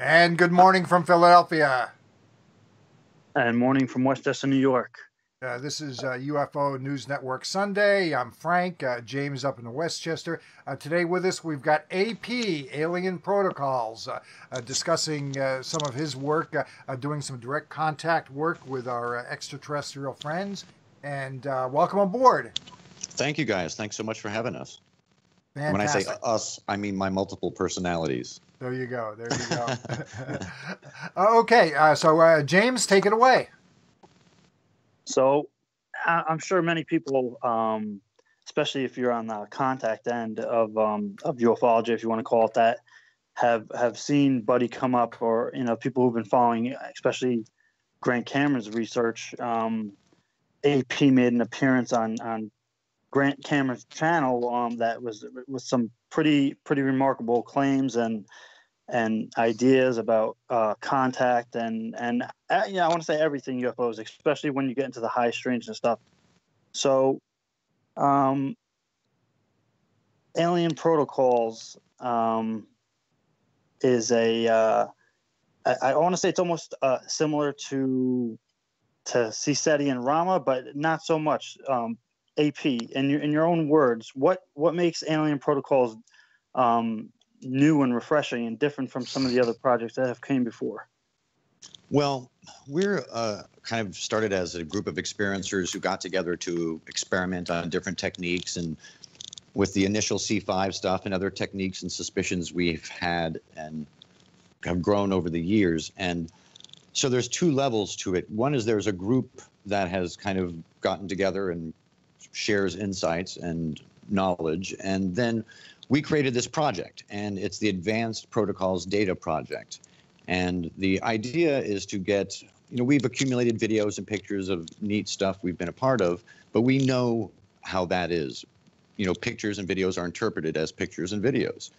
And good morning from Philadelphia. And morning from Westchester, New York. This is UFO News Network Sunday. I'm Frank. James up in Westchester. Today with us, we've got AP, Alien Protocols, discussing some of his work, doing some direct contact work with our extraterrestrial friends. And welcome aboard. Thank you, guys. Thanks so much for having us. Fantastic. When I say us, I mean my multiple personalities. There you go. There you go. Okay, so James, take it away. So I'm sure many people, especially if you're on the contact end of ufology, if you want to call it that, have seen Buddy come up, or people who've been following, especially Grant Cameron's research. AP made an appearance on Grant Cameron's channel that was with some pretty remarkable claims and ideas about contact and I want to say everything UFOs, especially when you get into the high strange and stuff. So, Alien Protocols is I want to say it's almost similar to CSETI and Rama, but not so much. AP, in your own words, what makes Alien Protocols new and refreshing and different from some of the other projects that have came before? Well, we're kind of started as a group of experiencers who got together to experiment on different techniques, and with the initial C5 stuff and other techniques and suspicions we've had and have grown over the years. And so there's two levels to it. One is there's a group that has kind of gotten together and shares insights and knowledge, and then we created this project, and it's the Advanced Protocols Data Project. And the idea is to get, we've accumulated videos and pictures of neat stuff we've been a part of, but we know how that is. Pictures and videos are interpreted as pictures and videos.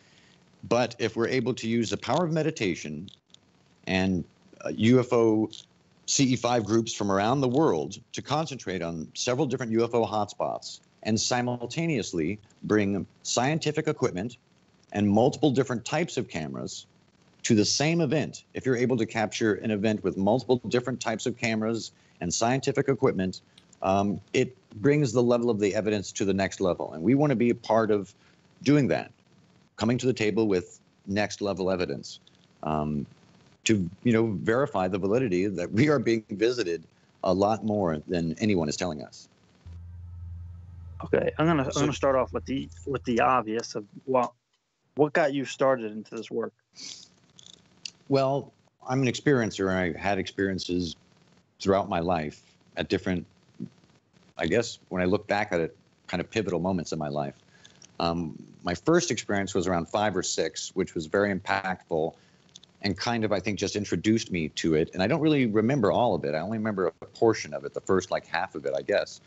But if we're able to use the power of meditation and UFO CE5 groups from around the world to concentrate on several different UFO hotspots and simultaneously bring scientific equipment and multiple different types of cameras to the same event. If you're able to capture an event with multiple different types of cameras and scientific equipment, it brings the level of the evidence to the next level. And we want to be a part of doing that, coming to the table with next level evidence to verify the validity that we are being visited a lot more than anyone is telling us. Okay, I'm gonna start off with the obvious of what got you started into this work. Well, I'm an experiencer. I had experiences throughout my life at different, I guess, when I look back at it, kind of pivotal moments in my life. My first experience was around 5 or 6, which was very impactful and kind of, I think, just introduced me to it. And I don't really remember all of it. I only remember a portion of it, the first half of it, I guess.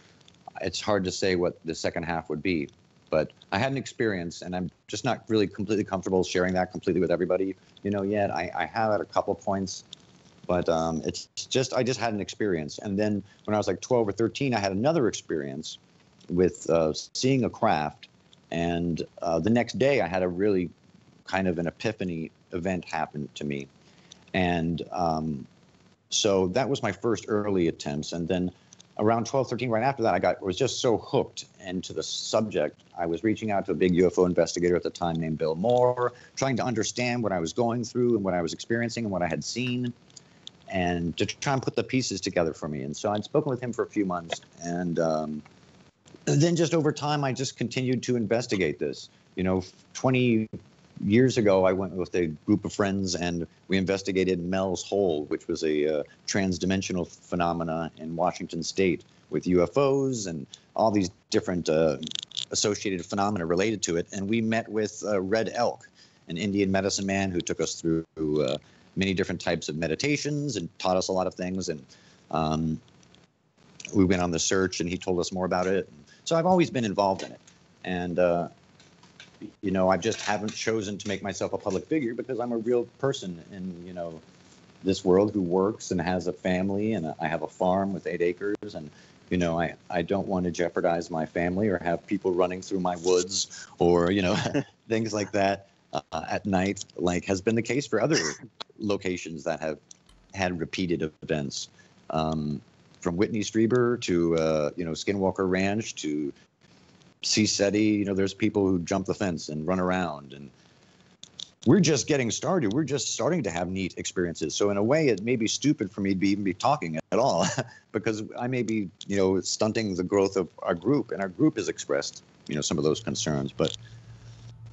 It's hard to say what the second half would be, but I had an experience, and I'm just not really completely comfortable sharing that completely with everybody, yet. I have at a couple points, but it's just, I just had an experience. And then when I was like 12 or 13, I had another experience with seeing a craft, and the next day I had a really kind of an epiphany event happen to me. And so that was my first early attempts. And then around 12, 13, right after that, I was just so hooked into the subject. I was reaching out to a big UFO investigator at the time named Bill Moore, trying to understand what I was going through and what I was experiencing and what I had seen, and to try and put the pieces together for me. And so I'd spoken with him for a few months, and then just over time, I just continued to investigate this. 20 years ago, I went with a group of friends and we investigated Mel's Hole, which was a transdimensional phenomena in Washington State with UFOs and all these different associated phenomena related to it. And we met with Red Elk, an Indian medicine man who took us through many different types of meditations and taught us a lot of things. And we went on the search and he told us more about it. So I've always been involved in it. And I just haven't chosen to make myself a public figure because I'm a real person in, this world who works and has a family, and I have a farm with 8 acres, and, I don't want to jeopardize my family or have people running through my woods or, things like that at night, like has been the case for other locations that have had repeated events, from Whitney Strieber to Skinwalker Ranch to Seaseti. There's people who jump the fence and run around, and we're just getting started. We're just starting to have neat experiences. So in a way, it may be stupid for me to even be talking at all, because I may be, stunting the growth of our group, and our group has expressed, some of those concerns. But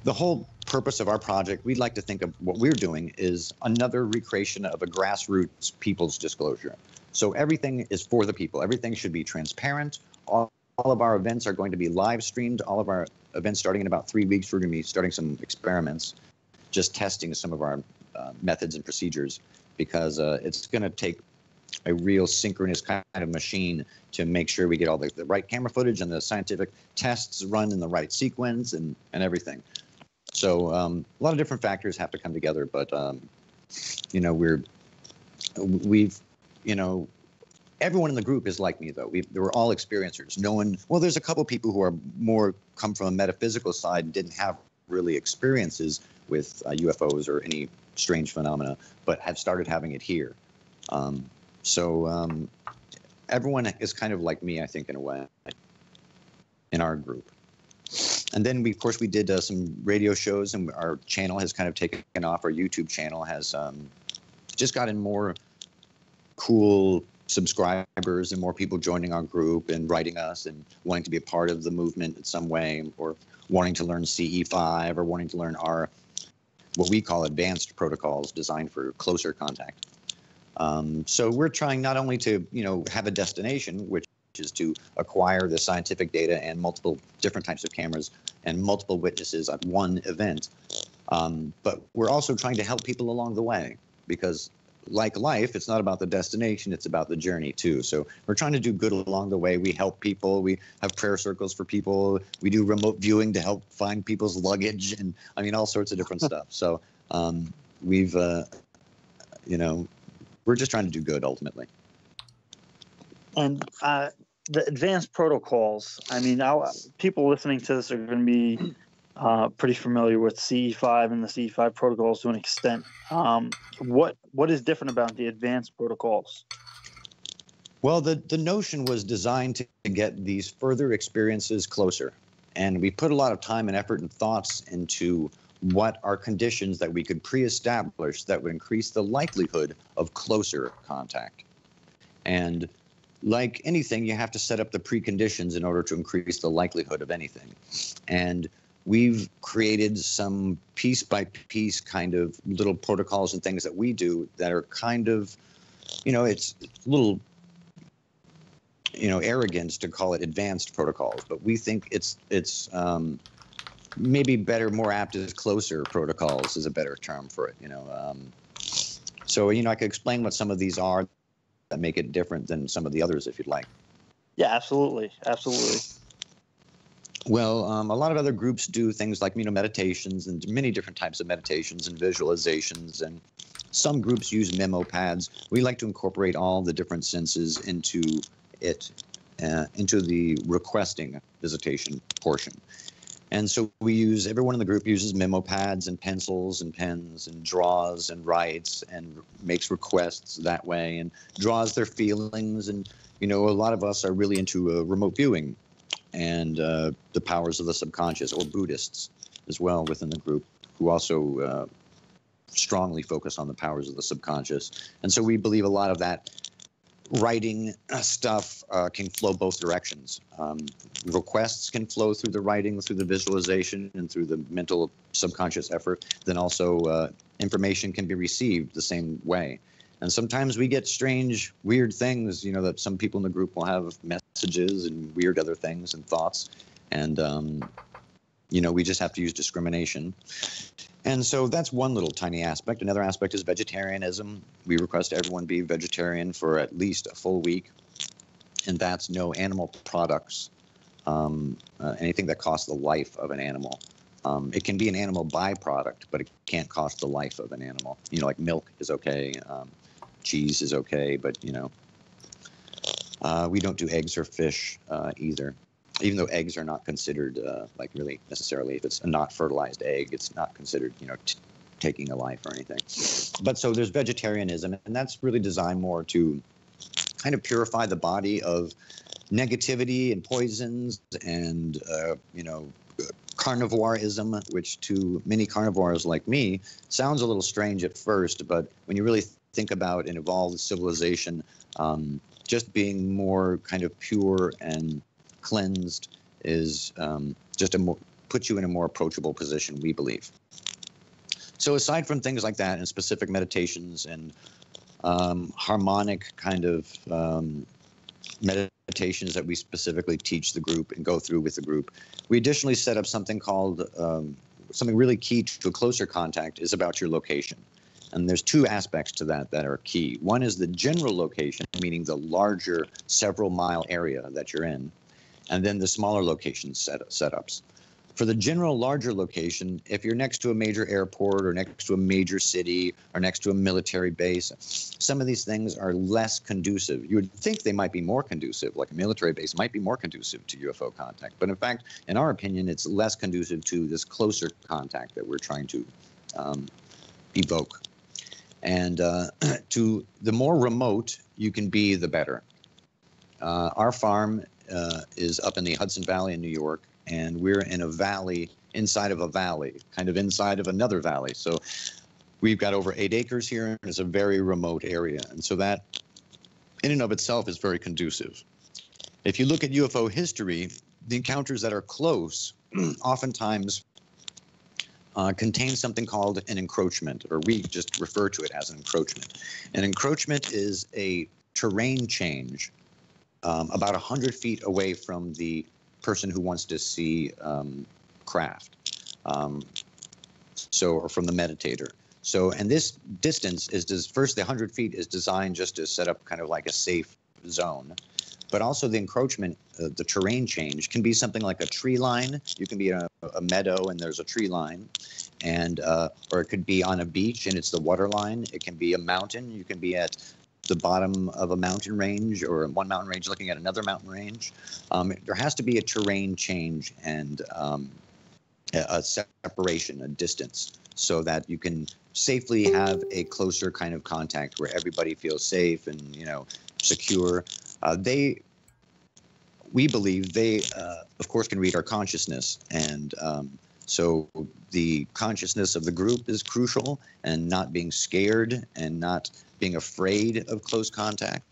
the whole purpose of our project, we'd like to think of what we're doing is another recreation of a grassroots people's disclosure. So everything is for the people. Everything should be transparent. All of our events are going to be live streamed. All of our events, starting in about 3 weeks, we're going to be starting some experiments, just testing some of our methods and procedures, because it's going to take a real synchronous kind of machine to make sure we get all the right camera footage and the scientific tests run in the right sequence and everything. So a lot of different factors have to come together, but everyone in the group is like me, though. We're all experiencers. There's a couple people who are more come from a metaphysical side and didn't have really experiences with UFOs or any strange phenomena, but have started having it here. Everyone is kind of like me, I think, in a way, in our group. And then we did some radio shows, and our channel has kind of taken off. Our YouTube channel has just gotten more cool subscribers and more people joining our group and writing us and wanting to be a part of the movement in some way, or wanting to learn CE5, or wanting to learn our, what we call advanced protocols designed for closer contact. So we're trying not only to, have a destination, which is to acquire the scientific data and multiple different types of cameras and multiple witnesses at one event, but we're also trying to help people along the way, because like life, it's not about the destination, it's about the journey too. So we're trying to do good along the way. We help people. We have prayer circles for people. We do remote viewing to help find people's luggage, and all sorts of different stuff. So we're just trying to do good ultimately. And the advanced protocols, people listening to this are going to be pretty familiar with CE5 and the CE5 protocols to an extent. What is different about the advanced protocols? Well, the notion was designed to get these further experiences closer. And we put a lot of time and effort and thoughts into what are conditions that we could pre-establish that would increase the likelihood of closer contact. And like anything, you have to set up the preconditions in order to increase the likelihood of anything. And we've created some piece by piece kind of little protocols and things that we do that are kind of, it's a little, arrogant to call it advanced protocols, but we think it's maybe better, more apt as closer protocols is a better term for it, So, I could explain what some of these are that make it different than some of the others, if you'd like. Yeah, absolutely. Absolutely. Well, a lot of other groups do things like, meditations and many different types of meditations and visualizations. And some groups use memo pads. We like to incorporate all the different senses into it, into the requesting visitation portion. And so everyone in the group uses memo pads and pencils and pens and draws and writes and makes requests that way and draws their feelings. And, a lot of us are really into remote viewing and the powers of the subconscious, or Buddhists as well within the group, who also strongly focus on the powers of the subconscious. And so we believe a lot of that writing stuff can flow both directions. Requests can flow through the writing, through the visualization, and through the mental subconscious effort. Then also information can be received the same way. And sometimes we get strange, weird things, that some people in the group will have messages and weird other things and thoughts. And, we just have to use discrimination. And so that's one little tiny aspect. Another aspect is vegetarianism. We request everyone be vegetarian for at least a full week. And that's no animal products, anything that costs the life of an animal. It can be an animal byproduct, but it can't cost the life of an animal. Like milk is okay. Cheese is okay, but, we don't do eggs or fish either. Even though eggs are not considered, really necessarily, if it's a not fertilized egg, it's not considered, taking a life or anything. But so there's vegetarianism, and that's really designed more to kind of purify the body of negativity and poisons and, carnivorism, which to many carnivores like me sounds a little strange at first, but when you really think about an evolved civilization, just being more kind of pure and cleansed is puts you in a more approachable position, we believe. So aside from things like that and specific meditations and harmonic kind of meditations that we specifically teach the group and go through with the group, we additionally set up something called, something really key to a closer contact is about your location. And there's two aspects to that are key. One is the general location, meaning the larger several mile area that you're in, and then the smaller location setups. For the general larger location, if you're next to a major airport or next to a major city or next to a military base, some of these things are less conducive. You would think they might be more conducive, like a military base might be more conducive to UFO contact. But in fact, in our opinion, it's less conducive to this closer contact that we're trying to evoke. And to the more remote you can be, the better. Our farm is up in the Hudson Valley in New York, and we're in a valley inside of a valley, kind of inside of another valley. So we've got over 8 acres here, and it's a very remote area. And so that in and of itself is very conducive. If you look at UFO history, the encounters that are close oftentimes contain something called an encroachment, or we just refer to it as an encroachment. An encroachment is a terrain change about 100 feet away from the person who wants to see craft, or from the meditator. So, and this distance is first, the 100 feet is designed just to set up kind of like a safe zone. But also the encroachment, the terrain change can be something like a tree line. You can be in a meadow and there's a tree line, and or it could be on a beach and it's the water line. It can be a mountain. You can be at the bottom of a mountain range, or one mountain range looking at another mountain range. There has to be a terrain change and a separation, a distance, so that you can safely have a closer kind of contact where everybody feels safe and, secure. We believe they, of course, can read our consciousness, and so the consciousness of the group is crucial, and not being scared and not being afraid of close contact.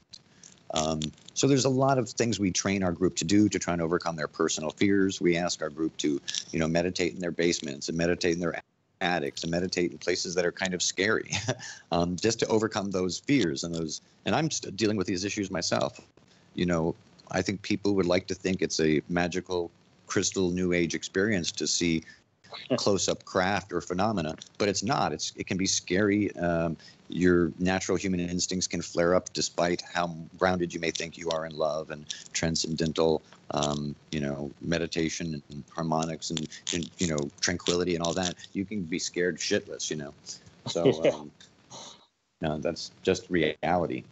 So there's a lot of things we train our group to do to try and overcome their personal fears. We ask our group to, meditate in their basements and meditate in their attics and meditate in places that are kind of scary, just to overcome those fears and those. And I'm dealing with these issues myself. I think people would like to think it's a magical, crystal, new age experience to see close-up craft or phenomena, but it's not. It can be scary. Your natural human instincts can flare up despite how grounded you may think you are in love and transcendental, meditation and harmonics and tranquility and all that. You can be scared shitless, So that's just reality,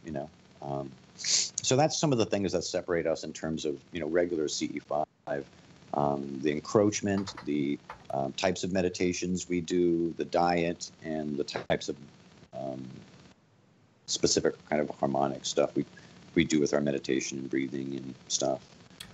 So that's some of the things that separate us in terms of, regular CE5. The encroachment, the types of meditations we do, the diet, and the types of specific kind of harmonic stuff we do with our meditation and breathing and stuff.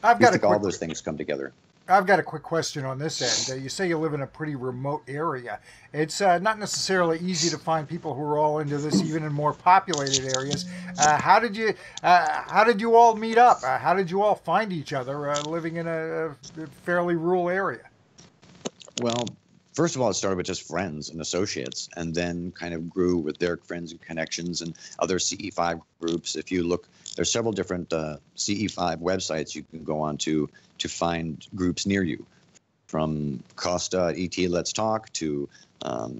All those things come together. I've got a quick question on this end. You say you live in a pretty remote area. It's not necessarily easy to find people who are all into this, even in more populated areas. How did you all meet up? How did you all find each other living in a fairly rural area? Well, first of all, it started with just friends and associates, and then kind of grew with their friends and connections and other CE5 groups. If you look, there's several different CE5 websites you can go on to find groups near you, from Costa ET Let's Talk to a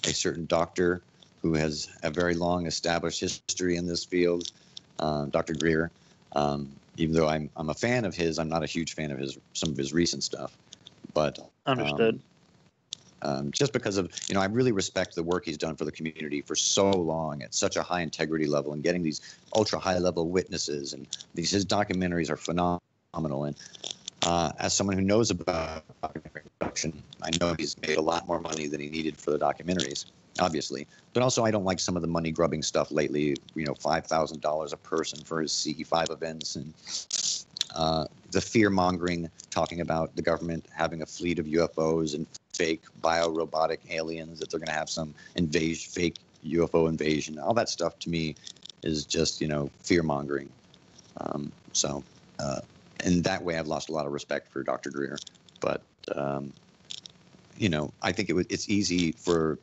certain doctor who has a very long established history in this field, Dr. Greer. Even though I'm a fan of his, I'm not a huge fan of some of his recent stuff. But understood. Just because of, I really respect the work he's done for the community for so long at such a high integrity level, and getting these ultra high level witnesses, and his documentaries are phenomenal. And as someone who knows about production. I know he's made a lot more money than he needed for the documentaries, obviously. But also, I don't like some of the money grubbing stuff lately. $5,000 a person for his CE5 events, and the fear mongering, talking about the government having a fleet of UFOs and fake bio-robotic aliens, that they're going to have some fake UFO invasion. All that stuff to me is just, fear mongering. In that way, I've lost a lot of respect for Dr. Greer. But, I think it's easy for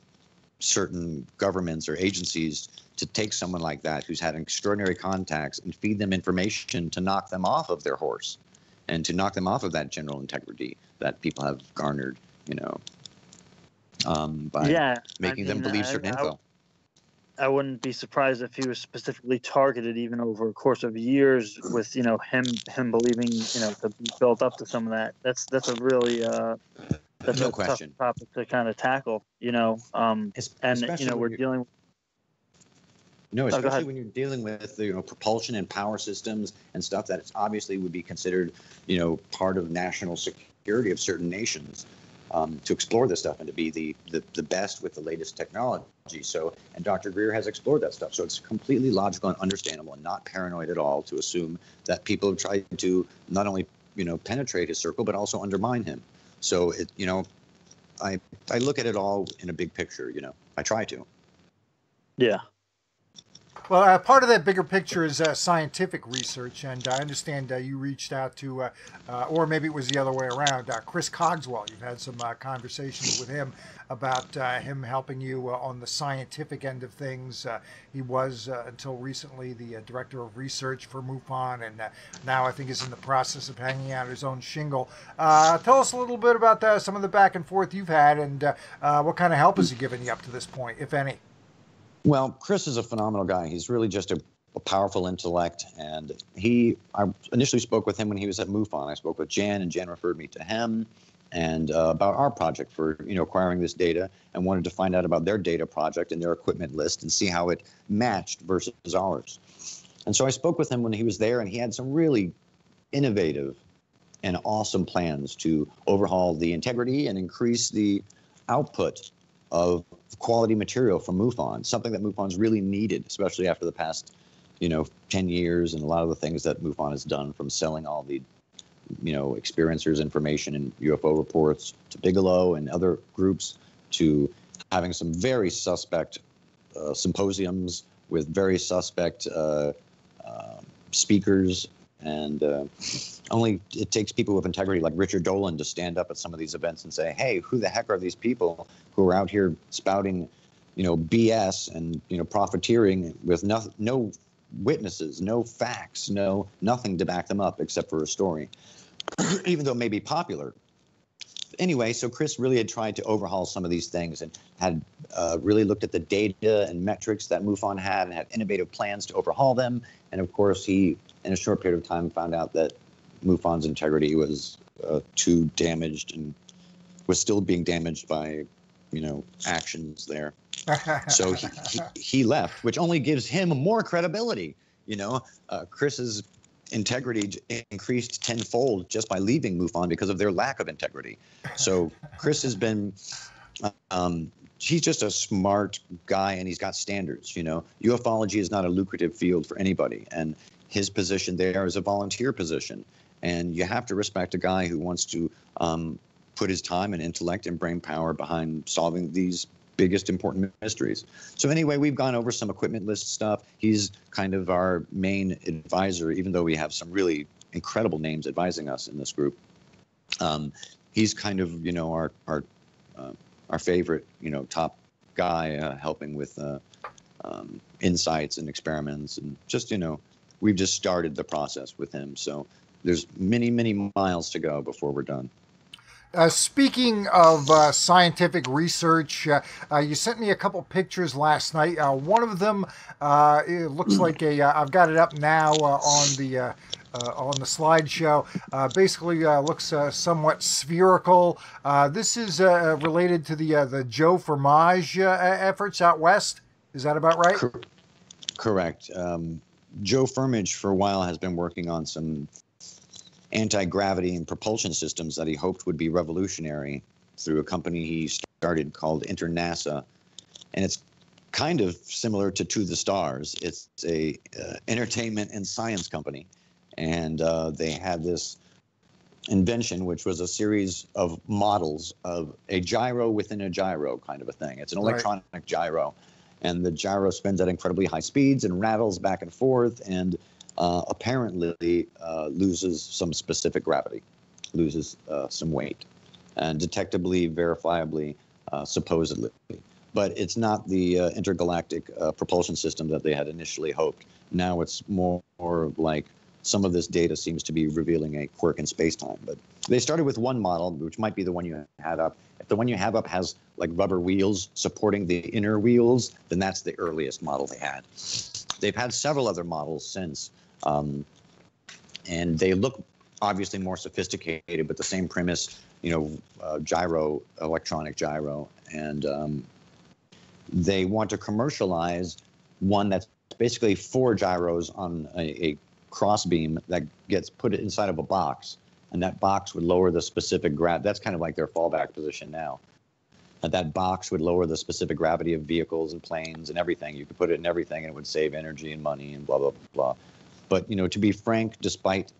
certain governments or agencies to take someone like that who's had extraordinary contacts and feed them information to knock them off of their horse and to knock them off of that general integrity that people have garnered, by making them believe certain info. I wouldn't be surprised if he was specifically targeted even over a course of years with, him believing, to be built up to some of that. That's a really that's no a question tough topic to kind of tackle, and we're dealing with. No, especially when you're dealing with propulsion and power systems and stuff that obviously would be considered part of national security of certain nations, to explore this stuff and to be the best with the latest technology. And Dr. Greer has explored that stuff. So it's completely logical and understandable and not paranoid at all to assume that people have tried to not only penetrate his circle but also undermine him. So I look at it all in a big picture. I try to. Yeah. Well, part of that bigger picture is scientific research, and I understand you reached out to, or maybe it was the other way around, Chris Cogswell. You've had some conversations with him about him helping you on the scientific end of things. He was, until recently, the director of research for MUFON, and now I think is in the process of hanging out his own shingle. Tell us a little bit about some of the back and forth you've had, and what kind of help has he given you up to this point, if any? Well, Chris is a phenomenal guy. He's really just a powerful intellect. And I initially spoke with him when he was at MUFON. I spoke with Jan, and Jan referred me to him and about our project for, acquiring this data, and wanted to find out about their data project and their equipment list and see how it matched versus ours. And so I spoke with him when he was there, and he had some really innovative and awesome plans to overhaul the integrity and increase the output of quality material from MUFON, something that MUFON's really needed, especially after the past, 10 years and a lot of the things that MUFON has done, from selling all the, experiencers information and UFO reports to Bigelow and other groups, to having some very suspect symposiums with very suspect speakers. And only it takes people with integrity like Richard Dolan to stand up at some of these events and say, hey, who the heck are these people who are out here spouting, BS and, profiteering with no witnesses, no facts, nothing to back them up except for a story, even though it may be popular. Anyway, so Chris really had tried to overhaul some of these things and had really looked at the data and metrics that MUFON had and had innovative plans to overhaul them. And of course, he, in a short period of time, found out that MUFON's integrity was too damaged and was still being damaged by, actions there. So he left, which only gives him more credibility. Chris's integrity increased tenfold just by leaving MUFON because of their lack of integrity. So Chris has been, he's just a smart guy, and he's got standards. Ufology is not a lucrative field for anybody, and his position there is a volunteer position, and you have to respect a guy who wants to put his time and intellect and brain power behind solving these biggest important mysteries. So anyway, we've gone over some equipment list stuff. He's kind of our main advisor, even though we have some really incredible names advising us in this group. He's kind of, our favorite, top guy, helping with insights and experiments, and just, we've just started the process with him. So there's many, many miles to go before we're done. Speaking of scientific research, you sent me a couple pictures last night. One of them, it looks like I've got it up now on the slideshow. Basically, looks somewhat spherical. This is related to the Joe Fromage efforts out west. Is that about right? Correct. Joe Firmage, for a while, has been working on some anti-gravity and propulsion systems that he hoped would be revolutionary through a company he started called InterNASA, and it's kind of similar to the Stars. It's a entertainment and science company, and they had this invention, which was a series of models of a gyro within a gyro kind of a thing. It's an electronic gyro, and the gyro spins at incredibly high speeds and rattles back and forth, and apparently loses some specific gravity, loses some weight, and detectably, verifiably, supposedly. But it's not the intergalactic propulsion system that they had initially hoped. Now it's more like some of this data seems to be revealing a quirk in space-time. But they started with one model, which might be the one you have up. If the one you have up has like rubber wheels supporting the inner wheels, then that's the earliest model they had. They've had several other models since, and they look obviously more sophisticated, but the same premise, gyro, electronic gyro, and they want to commercialize one that's basically 4 gyros on a crossbeam that gets put inside of a box, and that box would lower the specific that's kind of like their fallback position now. That box would lower the specific gravity of vehicles and planes and everything. You could put it in everything and it would save energy and money and blah, blah, blah. But, to be frank, despite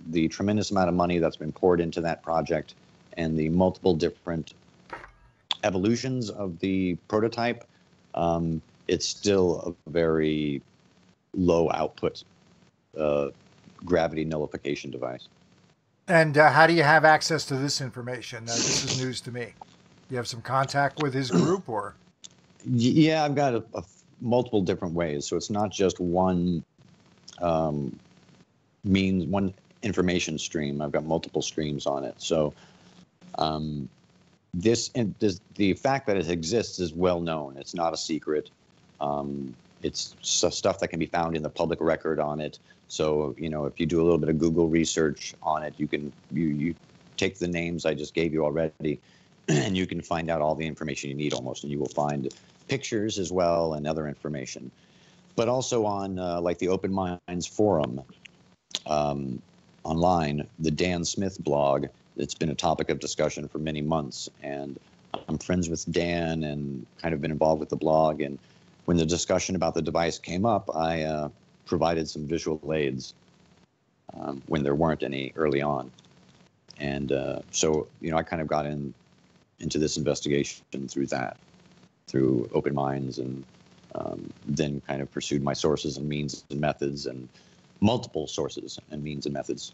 the tremendous amount of money that's been poured into that project and the multiple different evolutions of the prototype, it's still a very low output gravity nullification device. And how do you have access to this information? This is news to me. You have some contact with his group, or? Yeah, I've got multiple different ways. So it's not just one one information stream. I've got multiple streams on it. So the fact that it exists is well known. It's not a secret. It's stuff that can be found in the public record on it. So, if you do a little bit of Google research on it, you take the names I just gave you already, and you can find out all the information you need almost, and you will find pictures as well and other information. But also on like the Open Minds forum online, the Dan Smith blog, it's been a topic of discussion for many months, and I'm friends with Dan and kind of been involved with the blog. And when the discussion about the device came up, I provided some visual aids when there weren't any early on. And so, I kind of got into this investigation through Open Minds, and then kind of pursued my sources and means and methods, and multiple sources and means and methods.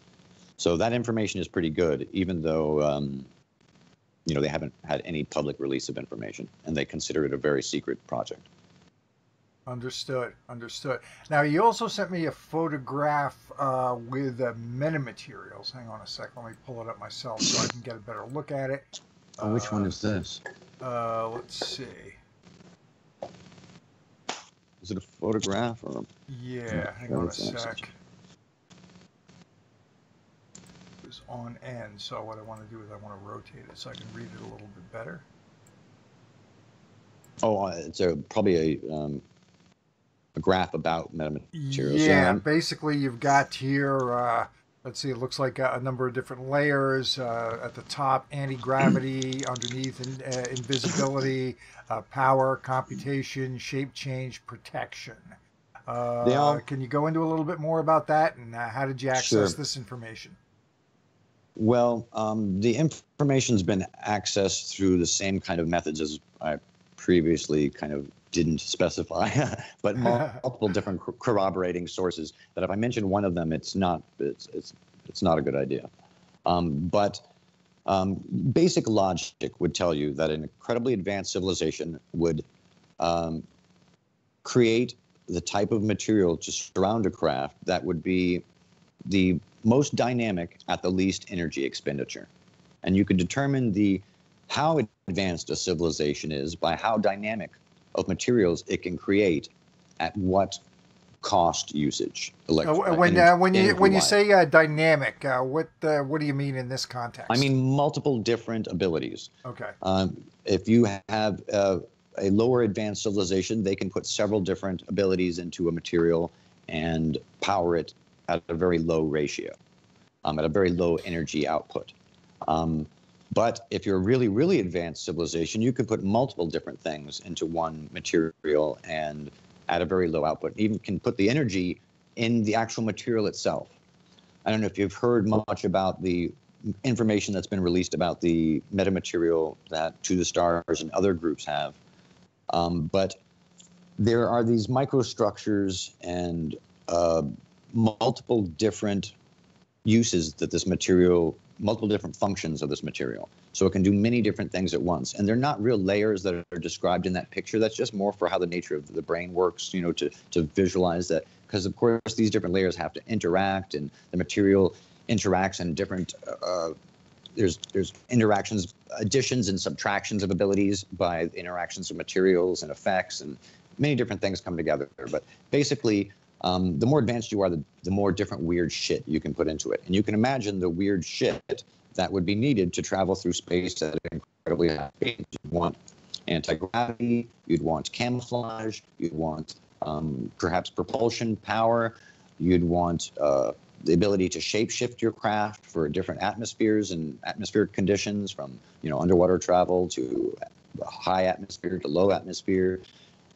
So that information is pretty good, even though, they haven't had any public release of information, and they consider it a very secret project. Understood. Now, you also sent me a photograph with metamaterials. Hang on a sec. Let me pull it up myself so I can get a better look at it. Which one is this? Let's see. Is it a photograph or? Yeah, hang on a sec. It was on end, so what I want to do is I want to rotate it so I can read it a little bit better. Oh, it's probably a graph about metamaterials. Yeah, basically you've got here, let's see, it looks like a number of different layers. At the top, anti-gravity, underneath invisibility, power, computation, shape change, protection. Can you go into a little bit more about that, and how did you access this information? Well, the information's been accessed through the same kind of methods as I previously kind of didn't specify, but multiple different corroborating sources that if I mention one of them, it's not a good idea. But basic logic would tell you that an incredibly advanced civilization would create the type of material to surround a craft that would be the most dynamic at the least energy expenditure. And you could determine how advanced a civilization is by how dynamic of materials it can create at what cost usage. When you say dynamic, what do you mean in this context? I mean multiple different abilities. Okay. If you have a lower advanced civilization, they can put several different abilities into a material and power it at a very low ratio, at a very low energy output. But if you're a really, really advanced civilization, you could put multiple different things into one material and at a very low output. Even can put the energy in the actual material itself. I don't know if you've heard much about the information that's been released about the metamaterial that To the Stars and other groups have. But there are these microstructures and multiple different uses that this material, multiple different functions of this material. So it can do many different things at once. And they're not real layers that are described in that picture. That's just more for how the nature of the brain works, you know, to visualize that. Because, of course, these different layers have to interact, and the material interacts in different, there's interactions, additions and subtractions of abilities by interactions of materials and effects, and many different things come together. But basically, the more advanced you are, the more different weird shit you can put into it. And you can imagine the weird shit that would be needed to travel through space at an incredibly high speed. You'd want anti-gravity, you'd want camouflage, you'd want perhaps propulsion power, you'd want the ability to shapeshift your craft for different atmospheres and atmospheric conditions, from, you know, underwater travel to high atmosphere to low atmosphere.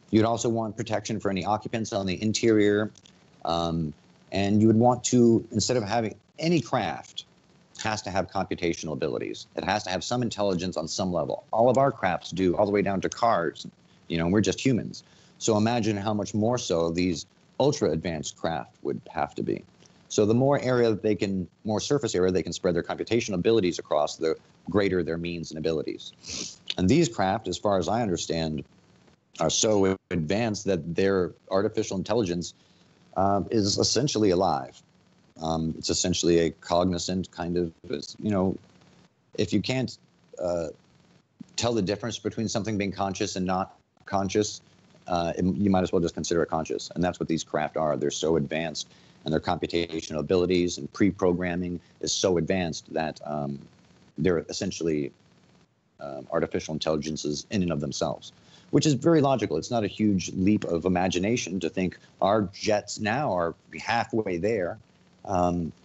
You'd also want protection for any occupants on the interior. And you would want to, instead of having any craft, has to have computational abilities. It has to have some intelligence on some level. All of our crafts do, all the way down to cars. You know, we're just humans. So imagine how much more so these ultra advanced craft would have to be. So the more area they can, more surface area they can spread their computational abilities across, the greater their means and abilities. And these craft, as far as I understand, are so advanced that their artificial intelligence is essentially alive. It's essentially a cognizant kind of, you know, if you can't tell the difference between something being conscious and not conscious, you might as well just consider it conscious. And that's what these craft are. They're so advanced, and their computational abilities and pre-programming is so advanced that they're essentially artificial intelligences in and of themselves, which is very logical. It's not a huge leap of imagination to think our jets now are halfway there.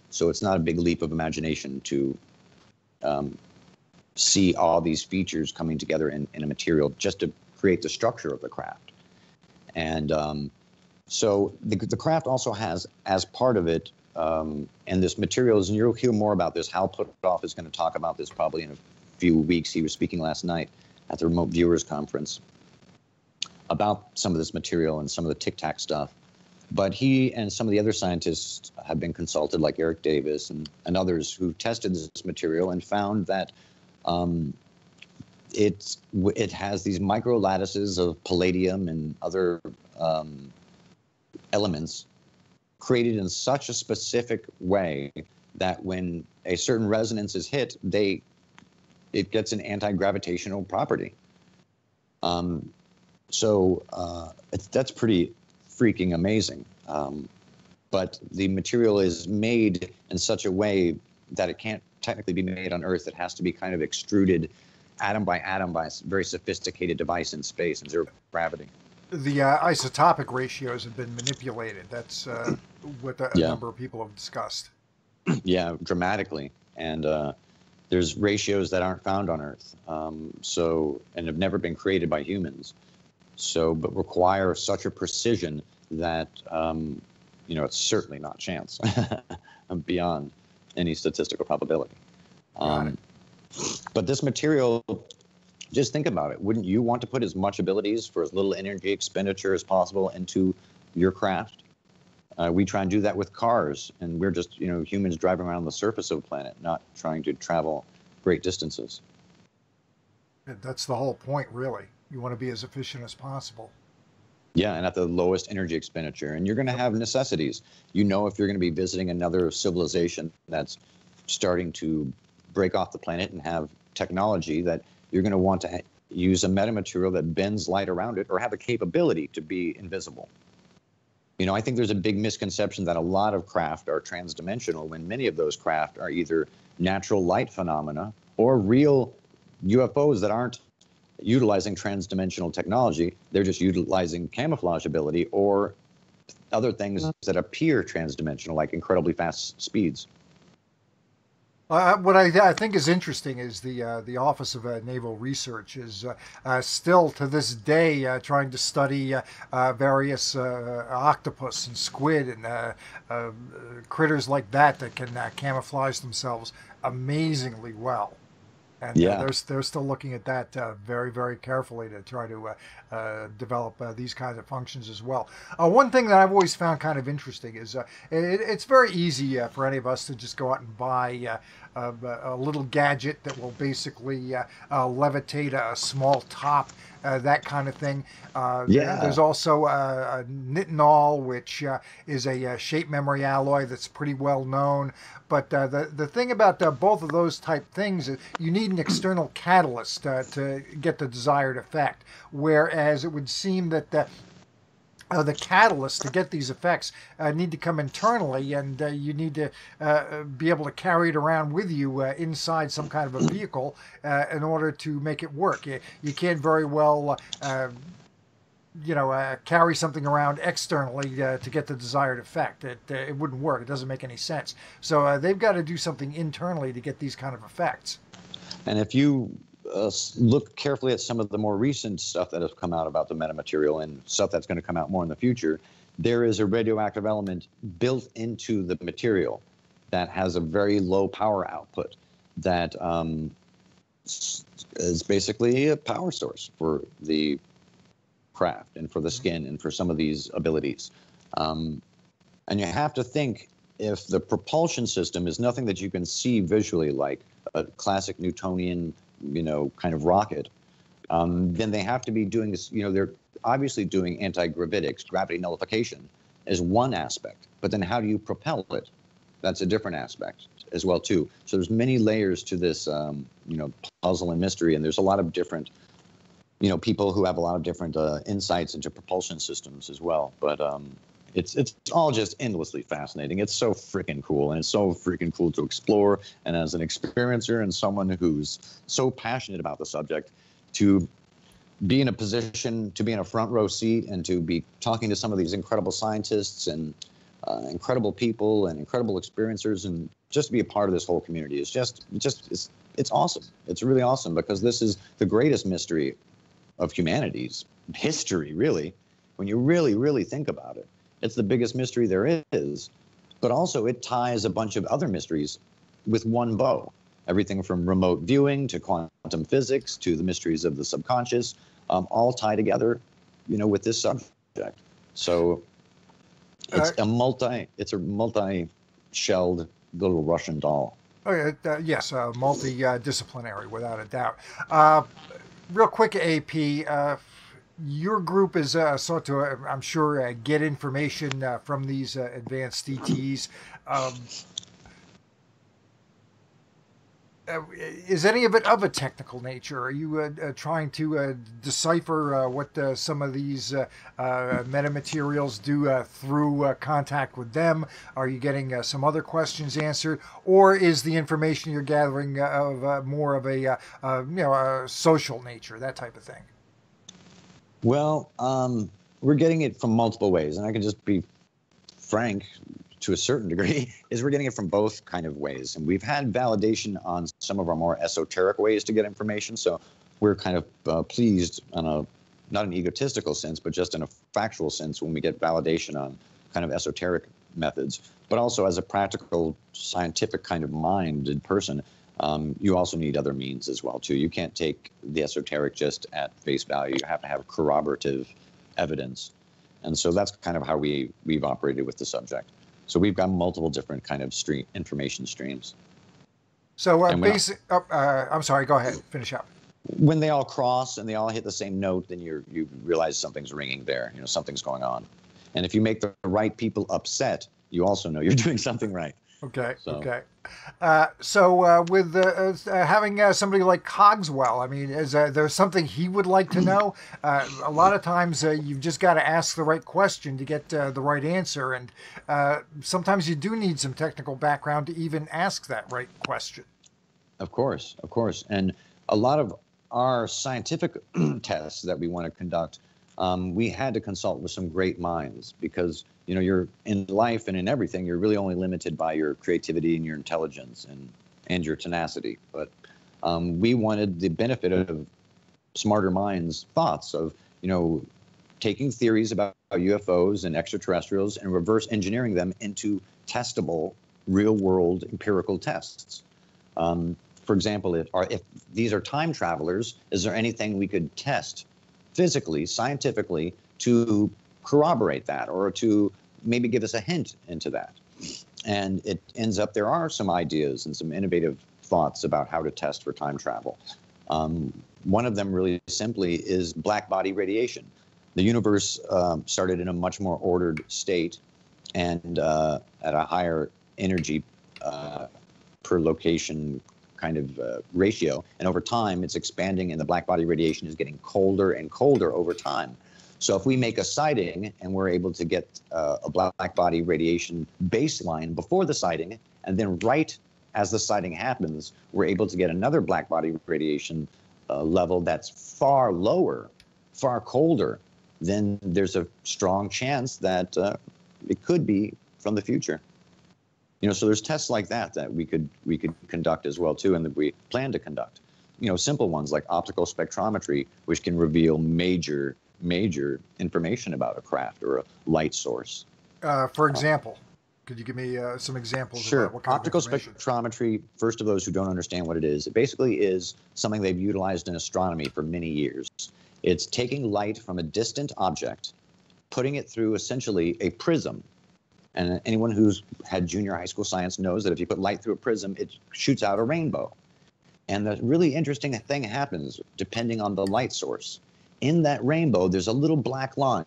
So it's not a big leap of imagination to see all these features coming together in a material just to create the structure of the craft. And so the craft also has, as part of it, and this materials, and you'll hear more about this. Hal Puthoff is going to talk about this probably in a few weeks. He was speaking last night at the Remote Viewers Conference about some of this material and some of the tic-tac stuff. But he and some of the other scientists have been consulted, like Eric Davis and others, who tested this material and found that it has these micro lattices of palladium and other elements created in such a specific way that when a certain resonance is hit, it gets an anti-gravitational property. That's pretty freaking amazing. But the material is made in such a way that it can't technically be made on Earth. It has to be kind of extruded atom by a very sophisticated device in space and zero gravity. The isotopic ratios have been manipulated. That's what a number of people have discussed. Yeah, dramatically. And there's ratios that aren't found on Earth, and have never been created by humans. But require such a precision that it's certainly not chance, beyond any statistical probability. But this material, just think about it. Wouldn't you want to put as much abilities for as little energy expenditure as possible into your craft? We try and do that with cars, and we're just humans driving around the surface of the planet, not trying to travel great distances. That's the whole point, really. You want to be as efficient as possible. Yeah, and at the lowest energy expenditure. And you're going to have necessities. If you're going to be visiting another civilization that's starting to break off the planet and have technology, that you're going to want to use a metamaterial that bends light around it or have a capability to be invisible. I think there's a big misconception that a lot of craft are transdimensional, when many of those craft are either natural light phenomena or real UFOs that aren't utilizing transdimensional technology. They're just utilizing camouflage ability or other things that appear transdimensional, like incredibly fast speeds. What I think is interesting is the Office of Naval Research is still to this day trying to study various octopus and squid and uh, critters like that that can camouflage themselves amazingly well. And Yeah. they're still looking at that very, very carefully to try to develop these kinds of functions as well. One thing that I've always found kind of interesting is it's very easy for any of us to just go out and buy a little gadget that will basically levitate a small top, that kind of thing. There's Yeah. also nitinol, which is a shape memory alloy that's pretty well known. But the thing about both of those type things is you need an external catalyst to get the desired effect. Whereas it would seem that the catalyst to get these effects need to come internally, and you need to be able to carry it around with you inside some kind of a vehicle in order to make it work. You can't very well carry something around externally to get the desired effect. It wouldn't work. It doesn't make any sense. So they've got to do something internally to get these kind of effects. And if you look carefully at some of the more recent stuff that has come out about the metamaterial and stuff that's going to come out more in the future, there is a radioactive element built into the material that has a very low power output that is basically a power source for the craft and for the skin and for some of these abilities. And you have to think, if the propulsion system is nothing that you can see visually like a classic Newtonian, kind of rocket, then they have to be doing this, they're obviously doing anti-gravitics, gravity nullification, as one aspect. But then how do you propel it? That's a different aspect as well, too. So there's many layers to this, puzzle and mystery, and there's a lot of different people who have a lot of different insights into propulsion systems as well. But it's all just endlessly fascinating. It's so freaking cool, and it's so freaking cool to explore. And as an experiencer and someone who's so passionate about the subject, to be in a position to be in a front row seat and to be talking to some of these incredible scientists and incredible people and incredible experiencers, and just to be a part of this whole community is it's awesome. It's really awesome, because this is the greatest mystery of humanity's history, really. When you really, really think about it, it's the biggest mystery there is. But also it ties a bunch of other mysteries with one bow. Everything from remote viewing to quantum physics to the mysteries of the subconscious, all tie together, with this subject. So it's a multi-shelled little Russian doll. Yes, multidisciplinary, without a doubt. Real quick, AP, your group is sought to, I'm sure, get information from these advanced DTs. Is any of it of a technical nature? Are you trying to decipher what some of these metamaterials do through contact with them? Are you getting some other questions answered, or is the information you're gathering of more of a social nature, that type of thing? Well, we're getting it from multiple ways, and I can just be frank to a certain degree, is we're getting it from both kind of ways. And we've had validation on some of our more esoteric ways to get information. So we're kind of pleased on a, not an egotistical sense, but just in a factual sense when we get validation on kind of esoteric methods. But also as a practical, scientific kind of minded person, you also need other means as well, too. You can't take the esoteric just at face value. You have to have corroborative evidence. And so that's kind of how we've operated with the subject. So we've got multiple different kind of information streams. So I'm sorry, go ahead, finish up. When they all cross and they all hit the same note, then you realize something's ringing there, something's going on. And if you make the right people upset, you also know you're doing something right. Okay. So. Okay. With having somebody like Cogswell, I mean, is there something he would like to know? A lot of times you've just got to ask the right question to get the right answer, and sometimes you do need some technical background to even ask that right question. Of course. And a lot of our scientific tests that we want to conduct, we had to consult with some great minds, because you're in life and in everything, you're really only limited by your creativity and your intelligence. And and your tenacity. But we wanted the benefit of smarter minds' thoughts of, taking theories about UFOs and extraterrestrials and reverse engineering them into testable, real-world empirical tests. For example, if these are time travelers, is there anything we could test physically, scientifically, to corroborate that, or to maybe give us a hint into that? And it ends up there are some ideas and some innovative thoughts about how to test for time travel. One of them really simply is black body radiation. The universe started in a much more ordered state and at a higher energy per location kind of ratio. And over time, it's expanding, and the black body radiation is getting colder and colder over time. So if we make a sighting and we're able to get a black body radiation baseline before the sighting, and then right as the sighting happens, we're able to get another black body radiation level that's far lower, far colder, then there's a strong chance that it could be from the future. So there's tests like that we could conduct as well too, and that we plan to conduct. Simple ones like optical spectrometry, which can reveal major information about a craft or a light source. For example, could you give me some examples? Sure. Of what kind Optical of information? spectrometry, first of those who don't understand what it basically is something they've utilized in astronomy for many years. It's taking light from a distant object, putting it through essentially a prism. And anyone who's had junior high school science knows that if you put light through a prism, it shoots out a rainbow. And the really interesting thing happens depending on the light source. In that rainbow, there's a little black line.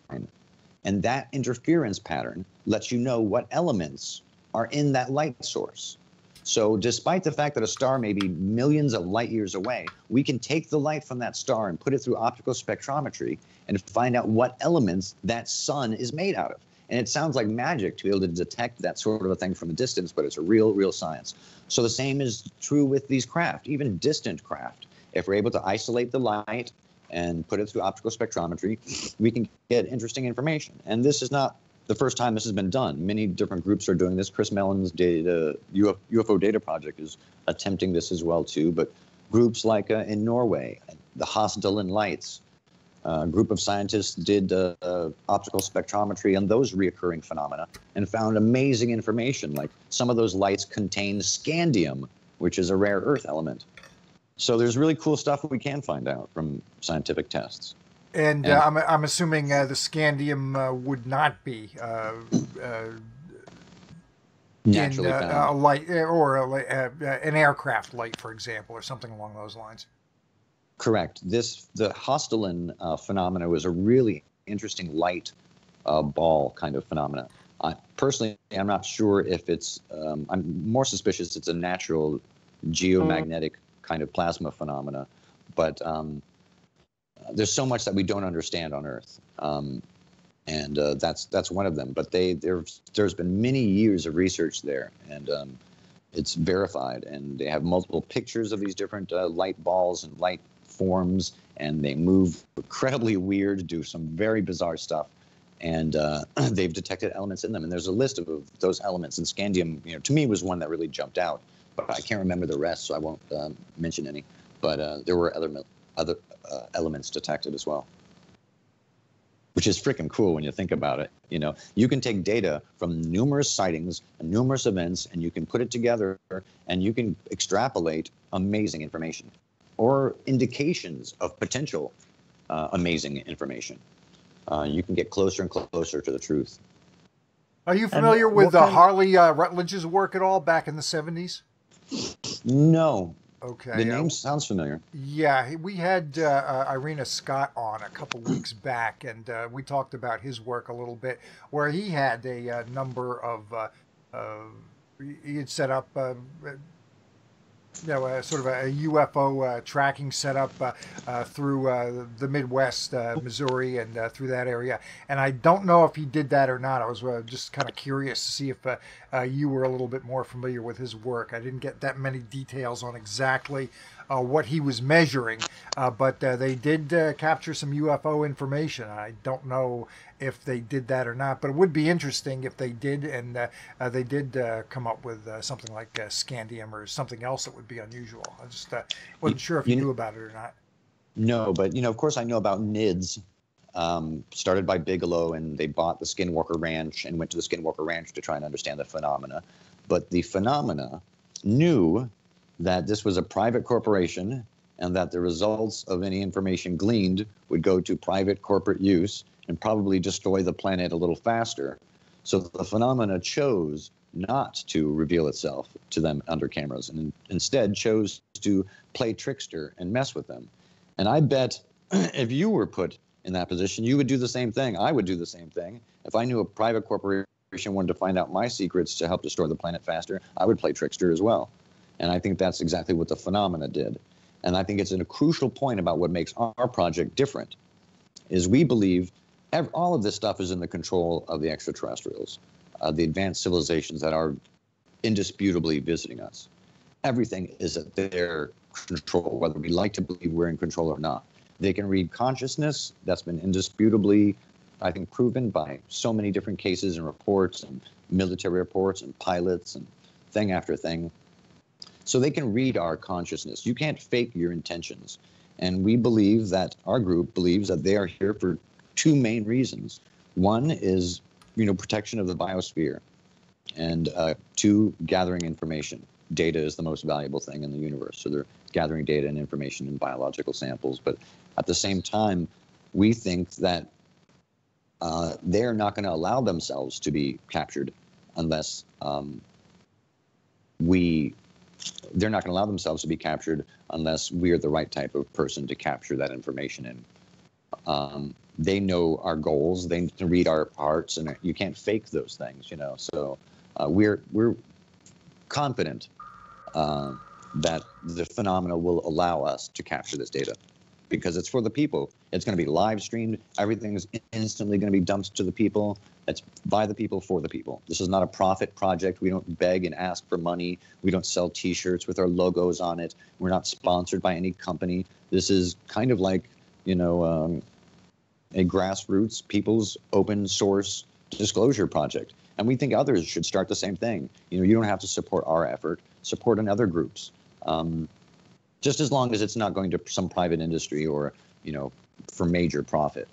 And that interference pattern lets you know what elements are in that light source. So despite the fact that a star may be millions of light years away, we can take the light from that star and put it through optical spectrometry and find out what elements that sun is made out of. And it sounds like magic to be able to detect that sort of a thing from a distance, but it's a real science. So the same is true with these craft, even distant craft. If we're able to isolate the light and put it through optical spectrometry, we can get interesting information. And this is not the first time this has been done. Many different groups are doing this. Chris Mellon's UFO Data Project is attempting this as well too. But groups like in Norway, the Hasdalen Lights, a group of scientists did optical spectrometry on those reoccurring phenomena and found amazing information. Like some of those lights contain scandium, which is a rare earth element. So there's really cool stuff that we can find out from scientific tests. And I'm assuming the scandium would not be naturally in a found. light or an aircraft light, for example, or something along those lines. Correct. The Hasdalen phenomena was a really interesting light ball kind of phenomena. Personally, I'm not sure if it's. I'm more suspicious it's a natural geomagnetic kind of plasma phenomena, but there's so much that we don't understand on Earth, and that's one of them. But there's been many years of research there, and it's verified. And they have multiple pictures of these different light balls and light forms, and they move incredibly weird, do some very bizarre stuff, and they've detected elements in them. And there's a list of those elements, and scandium, to me, was one that really jumped out. But I can't remember the rest, so I won't mention any. But there were other elements detected as well, which is freaking cool when you think about it. You can take data from numerous sightings and numerous events, and you can put it together, and you can extrapolate amazing information or indications of potential amazing information. You can get closer and closer to the truth. Are you familiar with Harley Rutledge's work at all back in the 70s? No. Okay. The name sounds familiar. Yeah, we had Irina Scott on a couple weeks back, and we talked about his work a little bit, where he had a number of, he had set up, sort of a UFO tracking setup through the Midwest, Missouri, and through that area. And I don't know if he did that or not. I was just kind of curious to see if you were a little bit more familiar with his work. I didn't get that many details on exactly what he was measuring. But they did capture some UFO information. I don't know if they did that or not, but it would be interesting if they did, and they did come up with something like scandium or something else that would be unusual. I just wasn't sure if you knew about it or not. No, but of course I know about NIDS, started by Bigelow, and they bought the Skinwalker Ranch and went to the Skinwalker Ranch to try and understand the phenomena. But the phenomena knew that this was a private corporation and that the results of any information gleaned would go to private corporate use and probably destroy the planet a little faster. So the phenomena chose not to reveal itself to them under cameras, and instead chose to play trickster and mess with them. And I bet if you were put in that position, you would do the same thing. I would do the same thing. If I knew a private corporation wanted to find out my secrets to help destroy the planet faster, I would play trickster as well. And I think that's exactly what the phenomena did. And I think it's a crucial point about what makes our project different, is we believe all of this stuff is in the control of the extraterrestrials, the advanced civilizations that are indisputably visiting us. Everything is at their control, whether we like to believe we're in control or not. They can read consciousness. That's been indisputably, I think, proven by so many different cases and reports and military reports and pilots and thing after thing. So they can read our consciousness. You can't fake your intentions. And we believe that, our group believes that they are here for two main reasons. One is, protection of the biosphere. And two, gathering information. Data is the most valuable thing in the universe. So they're gathering data and information in biological samples. But at the same time, we think that they're not going to allow themselves to be captured unless they're not going to allow themselves to be captured unless we're the right type of person to capture that information. And they know our goals. They can read our hearts, and you can't fake those things, So we're confident that the phenomena will allow us to capture this data because it's for the people. It's going to be live streamed. Everything is instantly going to be dumped to the people. It's by the people for the people. This is not a profit project. We don't beg and ask for money. We don't sell T-shirts with our logos on it. We're not sponsored by any company. This is kind of like, a grassroots people's open source disclosure project. And we think others should start the same thing. You don't have to support our effort. Support another groups. Just as long as it's not going to some private industry or, for major profit.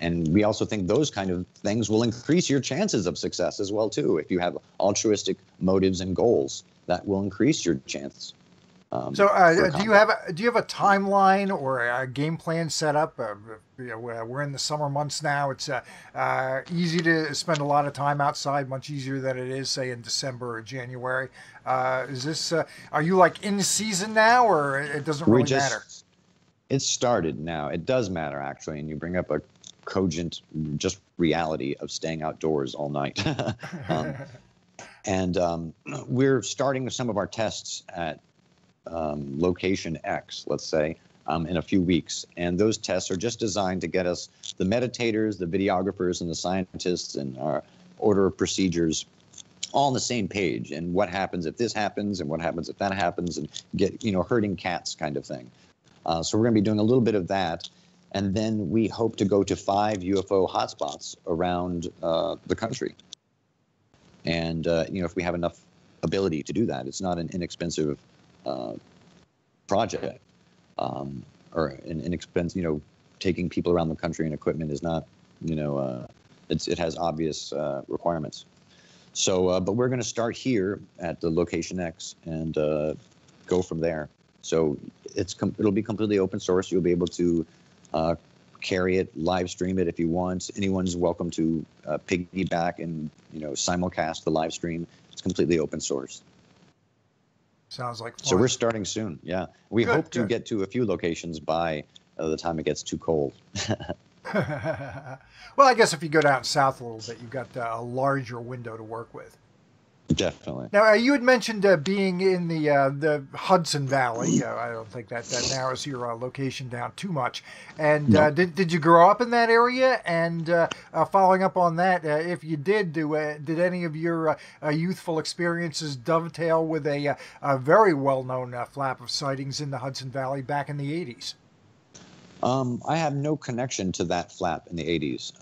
And we also think those kind of things will increase your chances of success as well, too. If you have altruistic motives and goals, that will increase your chance. So do you have a timeline or a game plan set up? We're in the summer months now. It's easy to spend a lot of time outside, much easier than it is, say, in December or January. Is this? Are you like in season now, or it doesn't really matter? It's started now. It does matter, actually, and you bring up a cogent just reality of staying outdoors all night. And we're starting some of our tests at location X, let's say, in a few weeks. And those tests are just designed to get us, the meditators, the videographers, and the scientists, and our order of procedures all on the same page. And what happens if this happens, and what happens if that happens, and get, herding cats kind of thing. So we're going to be doing a little bit of that. And then we hope to go to 5 UFO hotspots around the country. And, if we have enough ability to do that, it's not an inexpensive project, or an inexpensive, taking people around the country and equipment is not, it has obvious requirements. So, but we're going to start here at the location X and go from there. So it'll be completely open source. You'll be able to carry it, live stream it if you want. Anyone's welcome to piggyback and simulcast the live stream. It's completely open source. Sounds like fun. So we're starting soon. Yeah, we hope to get to a few locations by the time it gets too cold. Well, I guess if you go down south a little bit, you've got a larger window to work with. Definitely. Now, you had mentioned being in the Hudson Valley. I don't think that narrows your location down too much. And No. did you grow up in that area? And following up on that, if you did any of your youthful experiences dovetail with a very well-known flap of sightings in the Hudson Valley back in the 80s? I have no connection to that flap in the 80s.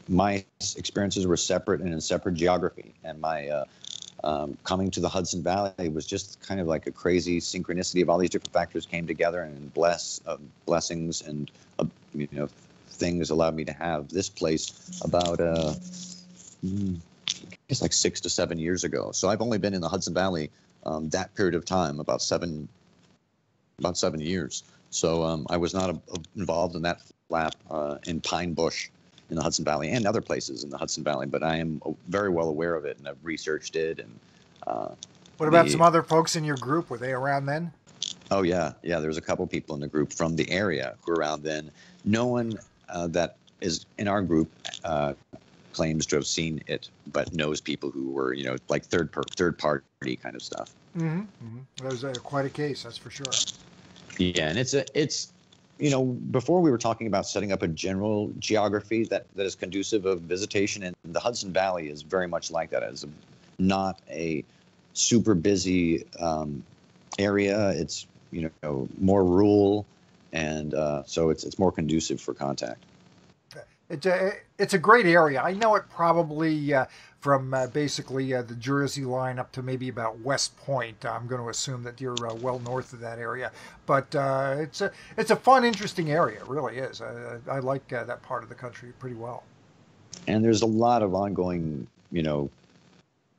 My experiences were separate and in separate geography, and my coming to the Hudson Valley was just kind of like a crazy synchronicity of all these different factors came together, and blessings and things allowed me to have this place about it's like 6 to 7 years ago. So I've only been in the Hudson Valley that period of time, about 7 years. So I was not involved in that flap in Pine Bush in the Hudson Valley and other places in the Hudson Valley, but I am very well aware of it, and I've researched it. And what about some other folks in your group? Were they around then? Oh yeah, there's a couple people in the group from the area who were around then. No one that is in our group claims to have seen it, but knows people who were, like third party kind of stuff. Mm-hmm. Mm-hmm. That was quite a case, that's for sure. Yeah, and it's before we were talking about setting up a general geography that is conducive of visitation, and the Hudson Valley is very much like that. It's not a super busy area. It's more rural, and so it's more conducive for contact. It's a great area. I know it probably from basically the Jersey line up to maybe about West Point. I'm going to assume that you're well north of that area, but it's a fun, interesting area. It really is. I like that part of the country pretty well. And there's a lot of ongoing,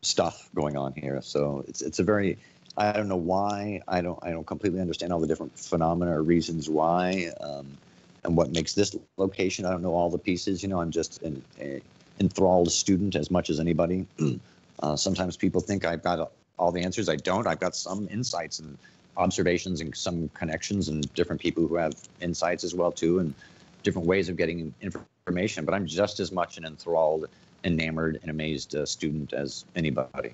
stuff going on here. So it's a very, I don't know why. I don't completely understand all the different phenomena or reasons why. And what makes this location. I don't know all the pieces. I'm just an enthralled student as much as anybody. Sometimes people think I've got all the answers. I don't. I've got some insights and observations and some connections and different people who have insights as well too, and different ways of getting information. But I'm just as much an enthralled, enamored, and amazed student as anybody.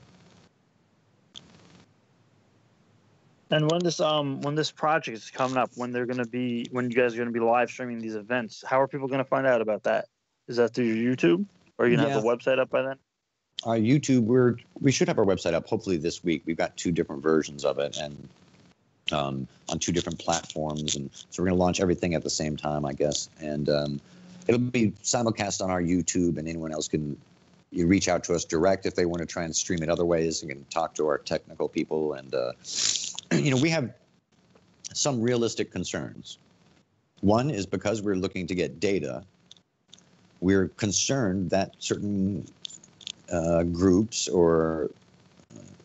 And when this project is coming up, when you guys are gonna be live streaming these events, how are people gonna find out about that? Is that through your YouTube, or are you gonna have the website up by then? Our YouTube, we should have our website up hopefully this week. We've got 2 different versions of it, and on 2 different platforms, and so we're gonna launch everything at the same time, I guess. And it'll be simulcast on our YouTube, and anyone else can reach out to us direct if they want to try and stream it other ways. You can talk to our technical people, and we have some realistic concerns. One is because we're looking to get data, we're concerned that certain groups or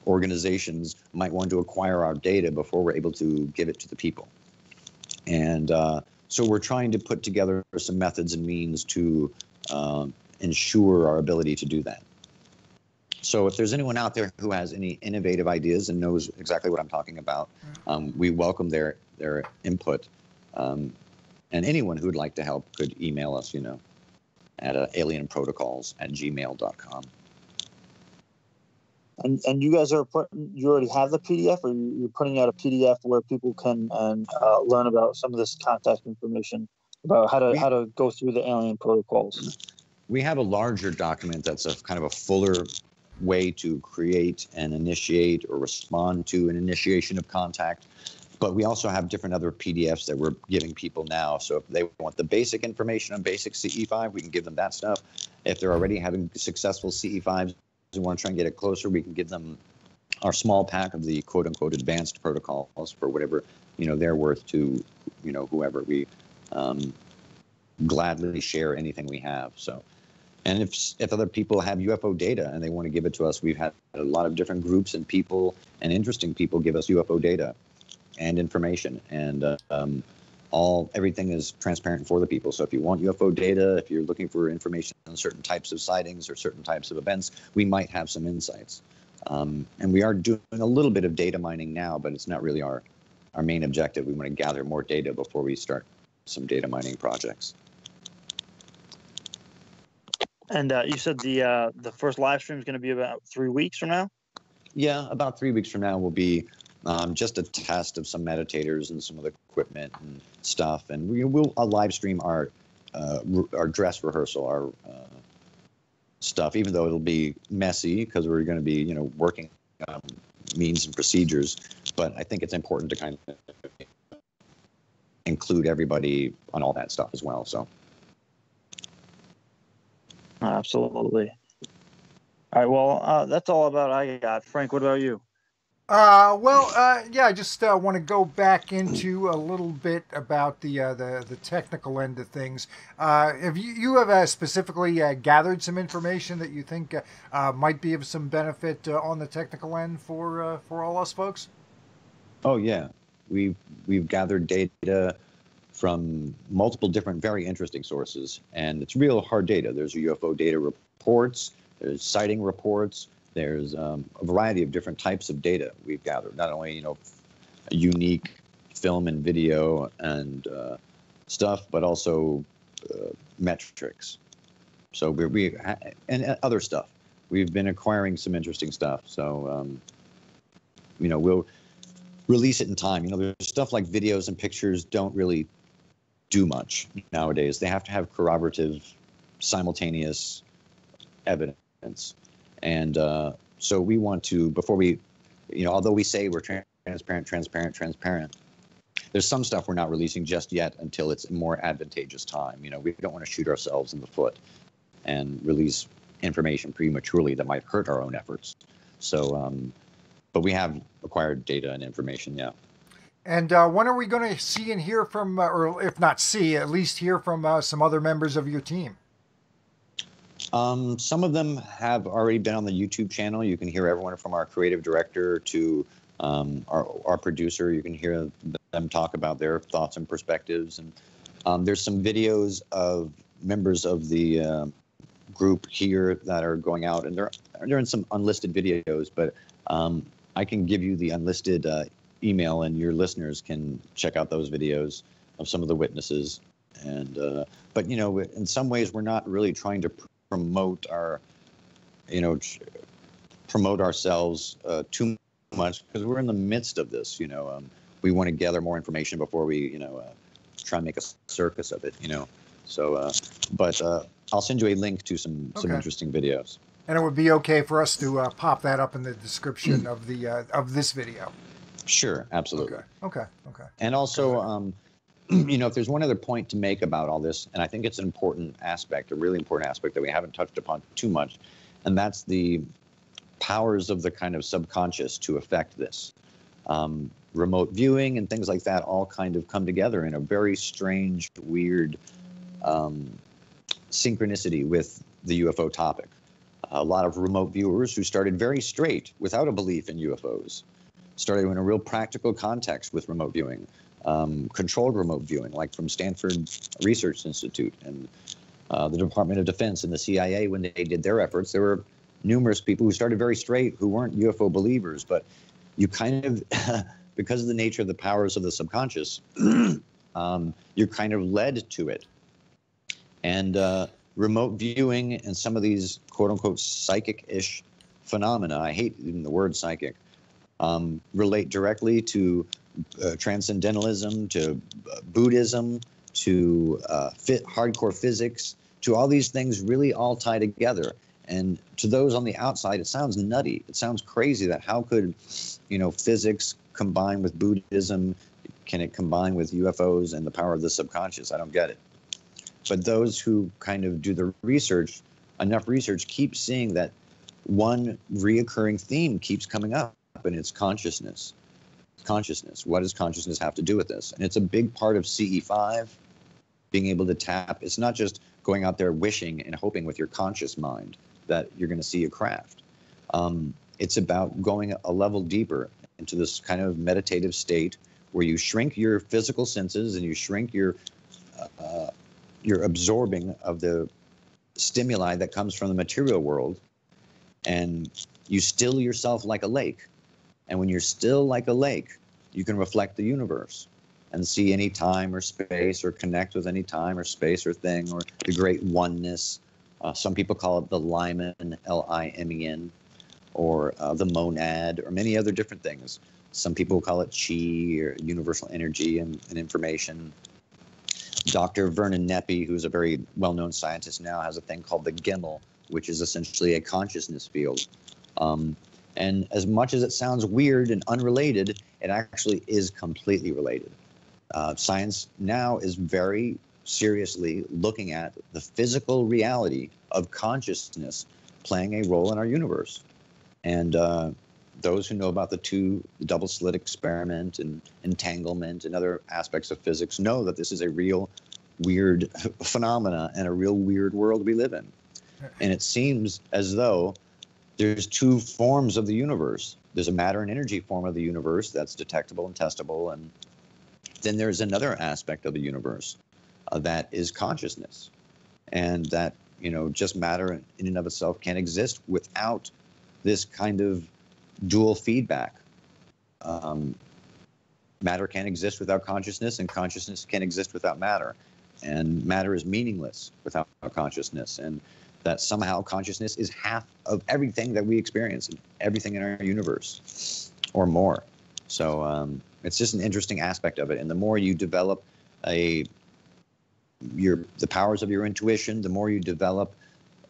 organizations might want to acquire our data before we're able to give it to the people. And so we're trying to put together some methods and means to ensure our ability to do that. So if there's anyone out there who has any innovative ideas and knows exactly what I'm talking about, we welcome their input. And anyone who would like to help could email us, at alienprotocols@gmail.com. And you guys you already have the PDF, or you're putting out a PDF where people can learn about some of this contact information about how to go through the alien protocols? We have a larger document that's a kind of a fuller way to create and initiate or respond to an initiation of contact. But we also have different other PDFs that we're giving people now. So if they want the basic information on basic CE5, we can give them that stuff. If they're already having successful CE5s and want to try and get it closer, we can give them our small pack of the quote unquote advanced protocols for whatever, they're worth to, whoever. We gladly share anything we have. So, and if other people have UFO data and they want to give it to us, we've had a lot of different groups and people and interesting people give us UFO data and information, and everything is transparent for the people. So if you want UFO data, if you're looking for information on certain types of sightings or certain types of events, we might have some insights. And we are doing a little bit of data mining now, but it's not really our main objective. We want to gather more data before we start some data mining projects. And you said the first live stream is going to be about 3 weeks from now? Yeah, about 3 weeks from now will be just a test of some meditators and some of the equipment and stuff, and we'll live stream our dress rehearsal, our stuff, even though it'll be messy because we're going to be working on means and procedures. But I think it's important to kind of include everybody on all that stuff as well. So absolutely. All right. Well, that's all about I got. Frank, what about you? Yeah, I just want to go back into a little bit about the technical end of things. Have you have specifically gathered some information that you think might be of some benefit on the technical end for all us folks? Oh yeah, we've gathered data from multiple different very interesting sources, and it's real hard data. There's UFO data reports, there's sighting reports, there's a variety of different types of data we've gathered. Not only unique film and video and stuff, but also metrics. So we and other stuff. We've been acquiring some interesting stuff. So we'll release it in time. There's stuff like videos and pictures don't really do much nowadays. They have to have corroborative, simultaneous evidence. And so we want to, before we, although we say we're transparent, there's some stuff we're not releasing just yet until it's a more advantageous time. We don't want to shoot ourselves in the foot and release information prematurely that might hurt our own efforts. So, but we have acquired data and information, yeah. And when are we going to see and hear from, or if not see, at least hear from some other members of your team? Some of them have already been on the YouTube channel. You can hear everyone from our creative director to our producer. You can hear them talk about their thoughts and perspectives. And there's some videos of members of the group here that are going out, and they're in some unlisted videos, but I can give you the unlisted email, and your listeners can check out those videos of some of the witnesses. And but in some ways we're not really trying to promote ourselves too much, because we're in the midst of this. We want to gather more information before we try and make a circus of it. So but I'll send you a link to some interesting videos. And it would be okay for us to pop that up in the description of of this video. Sure, absolutely. Okay. And also, if there's one other point to make about all this, and I think it's an important aspect, a really important aspect that we haven't touched upon too much, and that's the powers of the kind of subconscious to affect this. Remote viewing and things like that all kind of come together in a very strange, weird synchronicity with the UFO topic. A lot of remote viewers who started very straight without a belief in UFOs started in a real practical context with remote viewing, controlled remote viewing, like from Stanford Research Institute and the Department of Defense and the CIA. When they did their efforts, there were numerous people who started very straight who weren't UFO believers, but you kind of, because of the nature of the powers of the subconscious, you're kind of led to it. And remote viewing and some of these quote-unquote psychic-ish phenomena, I hate even the word psychic, relate directly to transcendentalism, to Buddhism, to hardcore physics, to all these things really all tie together. And to those on the outside, it sounds nutty. It sounds crazy that how could, physics combine with Buddhism? Can it combine with UFOs and the power of the subconscious? I don't get it. But those who kind of do the research, enough research, keep seeing that one reoccurring theme keeps coming up, and it's consciousness. Consciousness. What does consciousness have to do with this? And it's a big part of CE5, being able to tap. It's not just going out there wishing and hoping with your conscious mind that you're going to see a craft. It's about going a level deeper into this kind of meditative state where you shrink your physical senses and you shrink your absorbing of the stimuli that comes from the material world, and you still yourself like a lake. And when you're still like a lake, you can reflect the universe and see any time or space, or connect with any time or space or thing, or the great oneness. Some people call it the Lyman, L-I-M-E-N, or the monad, or many other different things. Some people call it chi, or universal energy and information. Dr. Vernon Neppe, who's a very well-known scientist now, has a thing called the Gimel, which is essentially a consciousness field. And as much as it sounds weird and unrelated, it actually is completely related. Science now is very seriously looking at the physical reality of consciousness playing a role in our universe. And those who know about the double slit experiment and entanglement and other aspects of physics know that this is a real weird phenomena and a real weird world we live in. And it seems as though there's two forms of the universe. There's a matter and energy form of the universe that's detectable and testable, and then there's another aspect of the universe that is consciousness, and that, just matter in and of itself can't exist without this kind of dual feedback. Matter can't exist without consciousness, and consciousness can't exist without matter, and matter is meaningless without consciousness, and that somehow consciousness is half of everything that we experience, everything in our universe, or more. So it's just an interesting aspect of it. And the more you develop the powers of your intuition, the more you develop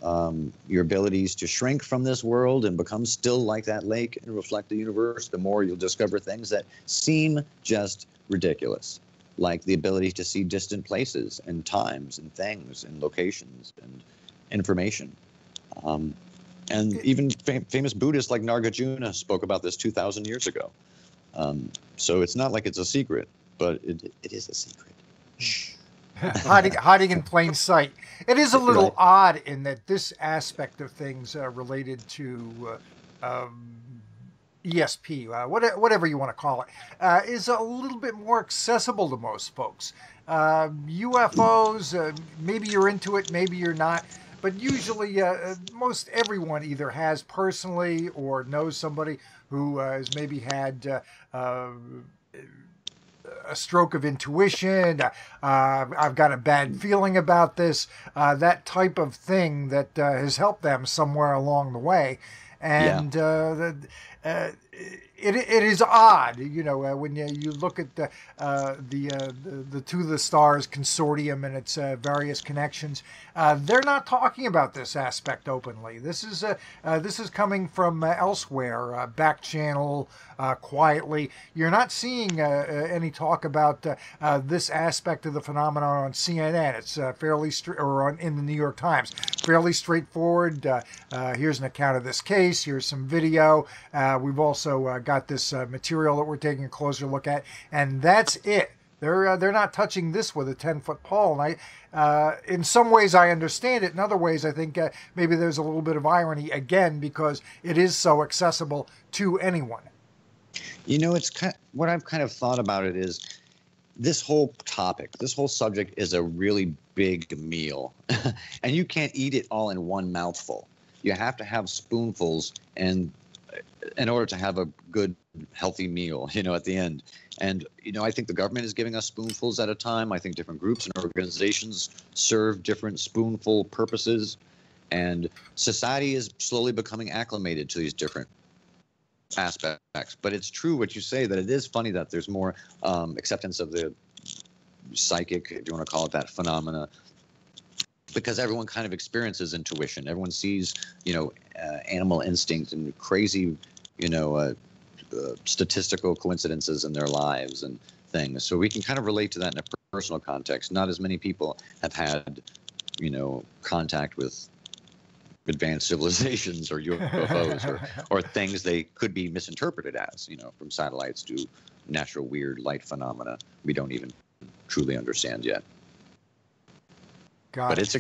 your abilities to shrink from this world and become still like that lake and reflect the universe, the more you'll discover things that seem just ridiculous, like the ability to see distant places and times and things and locations and information. And even famous Buddhists like Nagarjuna spoke about this 2,000 years ago. So it's not like it's a secret, but it is a secret. Shh. hiding in plain sight. It is a little odd in that this aspect of things related to ESP, whatever you want to call it, is a little bit more accessible to most folks. UFOs, maybe you're into it, maybe you're not. But usually, most everyone either has personally or knows somebody who has maybe had a stroke of intuition. I've got a bad feeling about this. That type of thing that has helped them somewhere along the way. And it is odd, when you look at the To the Stars consortium and its various connections. They're not talking about this aspect openly. This is coming from elsewhere, back channel, quietly. You're not seeing any talk about this aspect of the phenomenon on CNN. It's fairly in the New York Times. Fairly straightforward. Here's an account of this case. Here's some video. We've also got this material that we're taking a closer look at, and that's it. They're not touching this with a 10-foot pole. And in some ways I understand it. In other ways I think maybe there's a little bit of irony again because it is so accessible to anyone. It's what I've kind of thought about it is this whole topic, this whole subject is a really big meal, and you can't eat it all in one mouthful. You have to have spoonfuls, and in order to have a good, healthy meal, at the end. And, I think the government is giving us spoonfuls at a time. I think different groups and organizations serve different spoonful purposes. And society is slowly becoming acclimated to these different aspects. But it's true what you say, that it is funny that there's more acceptance of the psychic, if you want to call it that, phenomena, because everyone kind of experiences intuition. Everyone sees, animal instinct and crazy, statistical coincidences in their lives and things. So we can kind of relate to that in a personal context. Not as many people have had, contact with advanced civilizations or UFOs or things they could be misinterpreted as, from satellites to natural weird light phenomena we don't even truly understand yet. But it's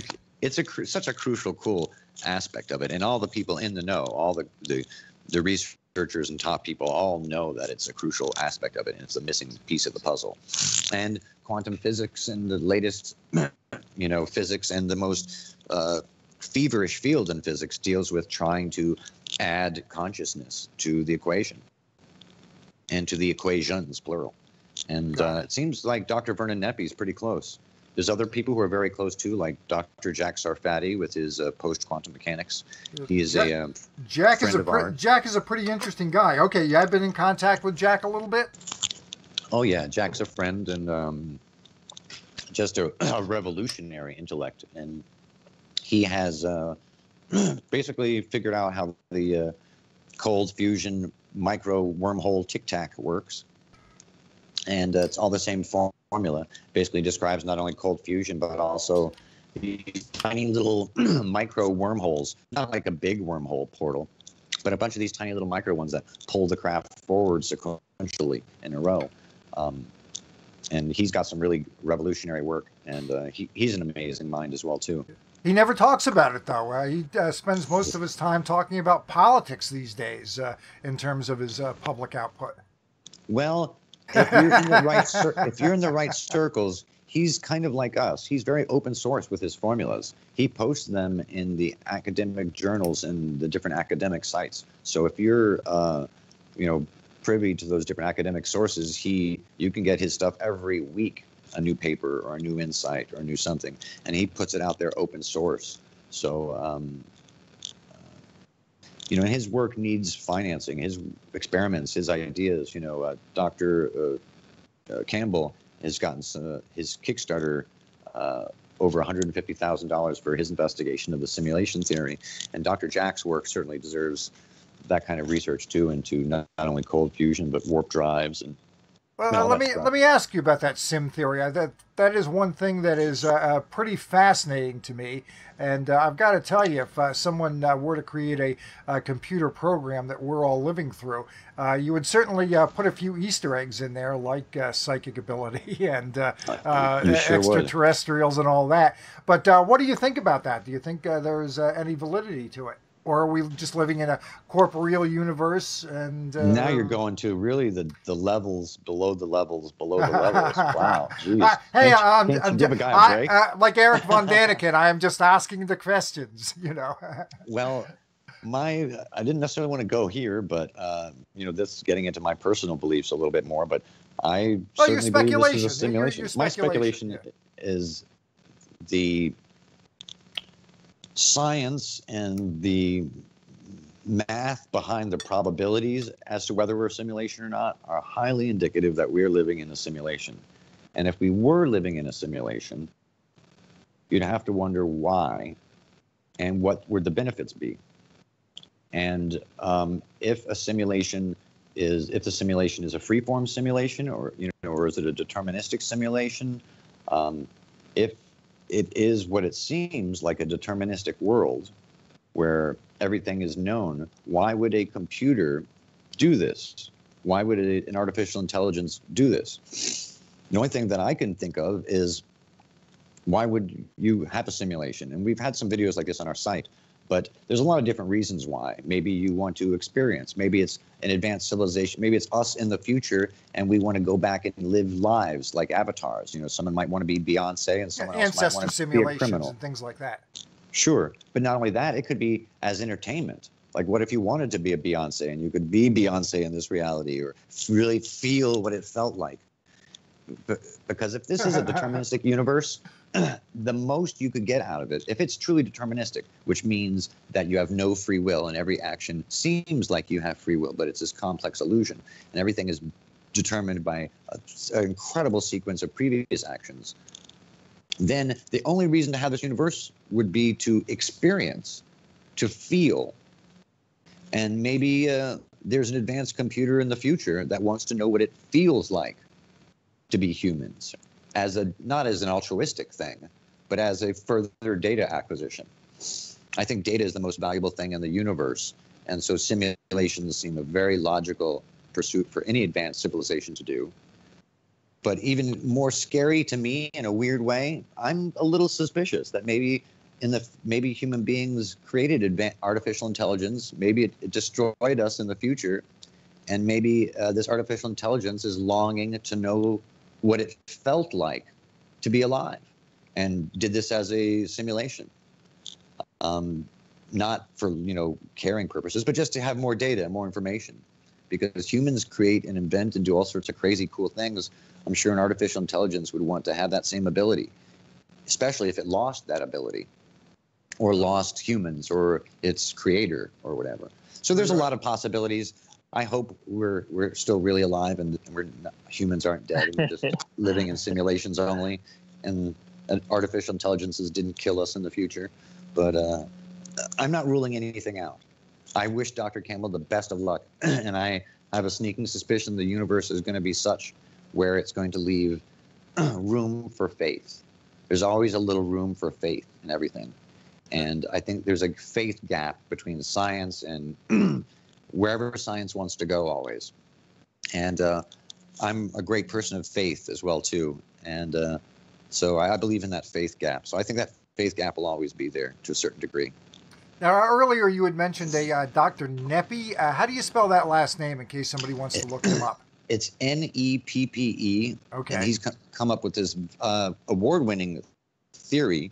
such a crucial, cool aspect of it, and all the people in the know, all the researchers and top people all know that it's a crucial aspect of it, and it's a missing piece of the puzzle. And quantum physics and the latest, physics and the most feverish field in physics deals with trying to add consciousness to the equation and to the equations, plural. And it seems like Dr. Vernon Neppe is pretty close. There's other people who are very close too, like Dr. Jack Sarfati with his post-quantum mechanics. He is a friend of ours. Jack is a pretty interesting guy. Okay, yeah, I've been in contact with Jack a little bit. Oh yeah, Jack's a friend and just a revolutionary intellect, and he has basically figured out how the cold fusion micro wormhole tic tac works, and it's all the same formula. Basically describes not only cold fusion but also these tiny little micro wormholes, not like a big wormhole portal, but a bunch of these tiny little micro ones that pull the craft forward sequentially in a row. And he's got some really revolutionary work, and he's an amazing mind as well too. He never talks about it though. He spends most of his time talking about politics these days in terms of his public output. Well, if you're in the right if you're in the right circles, he's kind of like us. He's very open source with his formulas. He posts them in the academic journals and the different academic sites. So if you're privy to those different academic sources, you can get his stuff every week, a new paper or a new insight or a new something, and he puts it out there open source. So and his work needs financing. His experiments, his ideas. Dr. Campbell has gotten his Kickstarter over $150,000 for his investigation of the simulation theory, and Dr. Jack's work certainly deserves that kind of research too, into not only cold fusion but warp drives and. Well, let me ask you about that sim theory. That is one thing that is pretty fascinating to me, and I've got to tell you, if someone were to create a computer program that we're all living through, you would certainly put a few Easter eggs in there, like psychic ability and extraterrestrials and all that. But what do you think about that? Do you think there's any validity to it? Or are we just living in a corporeal universe? And now you're going to really the levels below the levels below the levels. Wow, jeez. Hey, I'm give a guy a break. Like Eric von Daniken, I am just asking the questions. Well, I didn't necessarily want to go here, but this is getting into my personal beliefs a little bit more. But I certainly believe this is a simulation. My speculation is the science and the math behind the probabilities as to whether we're a simulation or not are highly indicative that we're living in a simulation. And if we were living in a simulation, you'd have to wonder why and what would the benefits be. And if the simulation is a freeform simulation, or is it a deterministic simulation? If it is what it seems like, a deterministic world where everything is known, why would a computer do this? Why would an artificial intelligence do this? The only thing that I can think of is, why would you have a simulation? And we've had some videos like this on our site, but there's a lot of different reasons why. Maybe you want to experience. Maybe it's an advanced civilization. Maybe it's us in the future, and we want to go back and live lives like avatars. Someone might want to be Beyonce, and someone else might want to be a criminal. And things like that. Sure, but not only that, it could be as entertainment. Like, what if you wanted to be a Beyonce, and you could be Beyonce in this reality, or really feel what it felt like? Because if this is a deterministic universe, the most you could get out of it, if it's truly deterministic, which means that you have no free will and every action seems like you have free will, but it's this complex illusion, and everything is determined by an incredible sequence of previous actions, then the only reason to have this universe would be to experience, to feel. And maybe there's an advanced computer in the future that wants to know what it feels like to be humans, not as an altruistic thing, but as a further data acquisition. I think data is the most valuable thing in the universe, and so simulations seem a very logical pursuit for any advanced civilization to do. But even more scary to me, in a weird way, I'm a little suspicious that maybe human beings created artificial intelligence, maybe it destroyed us in the future, and maybe this artificial intelligence is longing to know what it felt like to be alive, and did this as a simulation, not for caring purposes, but just to have more data, more information, because humans create and invent and do all sorts of crazy cool things. I'm sure an artificial intelligence would want to have that same ability, especially if it lost that ability or lost humans or its creator or whatever. So there's a lot of possibilities. I hope we're still really alive and humans aren't dead. We're just living in simulations only, and artificial intelligences didn't kill us in the future. But I'm not ruling anything out. I wish Dr. Campbell the best of luck, and I have a sneaking suspicion the universe is going to be such where it's going to leave room for faith. There's always a little room for faith in everything. And I think there's a faith gap between science and wherever science wants to go always. And I'm a great person of faith as well, too. And so I believe in that faith gap. So I think that faith gap will always be there to a certain degree. Now, earlier you had mentioned a Dr. Neppe. How do you spell that last name in case somebody wants to look him up? It's Neppe. Okay. And he's come up with this award-winning theory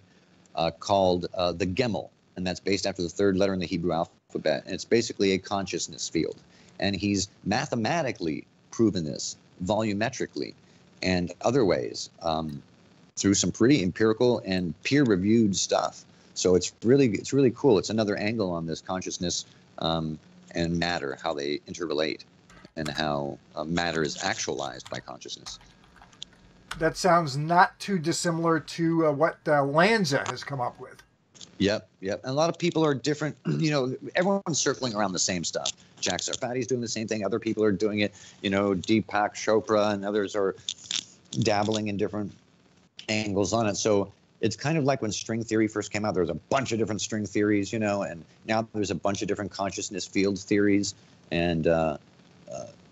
called the Gimel. And that's based after the third letter in the Hebrew alphabet. And it's basically a consciousness field. And he's mathematically proven this volumetrically and other ways through some pretty empirical and peer-reviewed stuff. So it's really cool. It's another angle on this consciousness and matter, how they interrelate, and how matter is actualized by consciousness. That sounds not too dissimilar to what Lanza has come up with. Yep. And a lot of people are different. Everyone's circling around the same stuff. Jack Sarfati's doing the same thing. Other people are doing it. Deepak Chopra and others are dabbling in different angles on it. So it's kind of like when string theory first came out. There was a bunch of different string theories, and now there's a bunch of different consciousness field theories. And the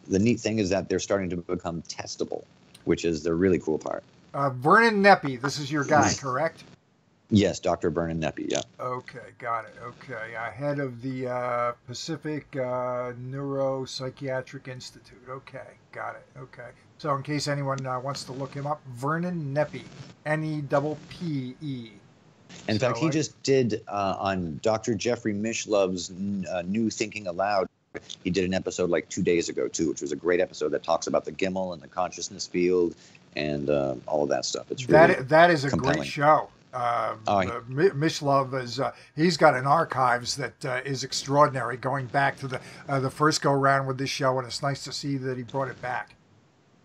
neat thing is that they're starting to become testable, which is the really cool part. Vernon Neppe, this is your guy, correct? Yes, Dr. Vernon Neppe, yeah. Okay, got it. Okay, head of the Pacific Neuropsychiatric Institute. Okay, got it. Okay. So in case anyone wants to look him up, Vernon Neppe, Neppe. In fact, he just did on Dr. Jeffrey Mishlov's New Thinking Aloud. He did an episode like 2 days ago, too, which was a great episode that talks about the Gimel and the consciousness field and all of that stuff. It's really that is a compelling. Great show. Mishlove is he's got an archives that is extraordinary, going back to the first go round with this show, and it's nice to see that he brought it back.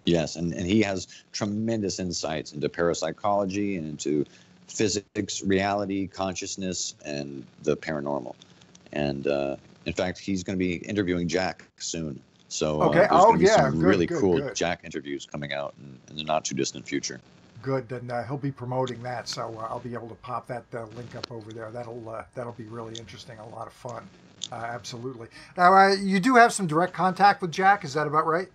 Yes, and he has tremendous insights into parapsychology and into physics, reality, consciousness, and the paranormal. And in fact, he's going to be interviewing Jack soon. So there's going to be some really cool Jack interviews coming out in the not too distant future. Good, and he'll be promoting that, so I'll be able to pop that link up over there. That'll be really interesting, a lot of fun, absolutely. Now, you do have some direct contact with Jack, is that about right?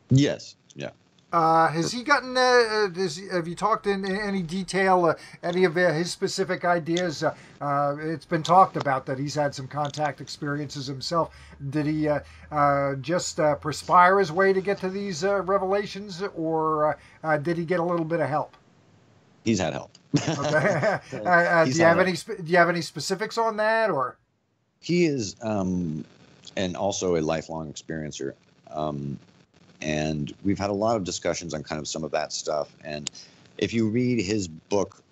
Yes, yeah. Has he gotten? Have you talked in any detail any of his specific ideas? It's been talked about that he's had some contact experiences himself. Did he just perspire his way to get to these revelations, or did he get a little bit of help? He's had help. Okay. Do you have any specifics on that, or? He is, and also a lifelong experiencer. And we've had a lot of discussions on kind of some of that stuff. And if you read his book,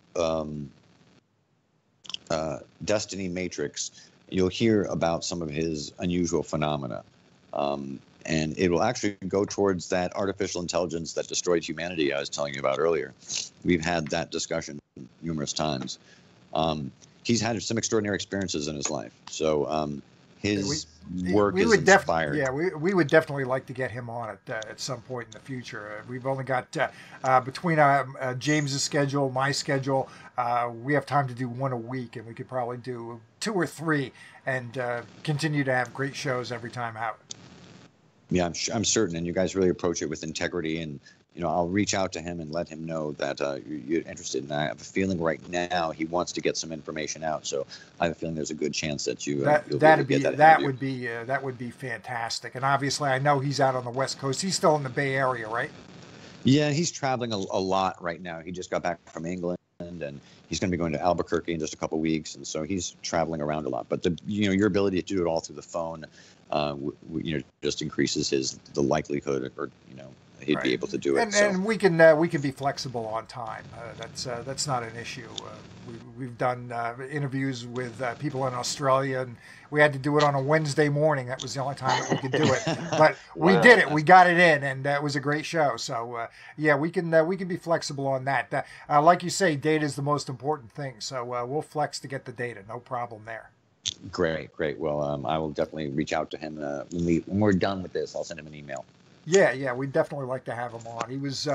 Destiny Matrix, you'll hear about some of his unusual phenomena. And it will actually go towards that artificial intelligence that destroyed humanity I was telling you about earlier. We've had that discussion numerous times. He's had some extraordinary experiences in his life. So his work is inspired. We would definitely like to get him on it at some point in the future. We've only got, between James's schedule, my schedule, we have time to do one a week, and we could probably do 2 or 3 and continue to have great shows every time out. Yeah, I'm certain, and you guys really approach it with integrity, and I'll reach out to him and let him know that you're interested. And I have a feeling right now he wants to get some information out. So I have a feeling there's a good chance that that would be fantastic. And obviously, I know he's out on the West Coast. He's still in the Bay Area, right? Yeah, he's traveling a lot right now. He just got back from England, and he's going to be going to Albuquerque in just a couple of weeks, and so he's traveling around a lot. But your ability to do it all through the phone, just increases the likelihood, or he'd be able to do it. And we can be flexible on time. That's not an issue. We've done interviews with people in Australia, and we had to do it on a Wednesday morning. That was the only time that we could do it. But we did it. We got it in, and it was a great show. So yeah, we can be flexible on that. Like you say, data is the most important thing. So we'll flex to get the data. No problem there. Great. Well, I will definitely reach out to him when we're done with this. I'll send him an email. Yeah, we'd definitely like to have him on. He was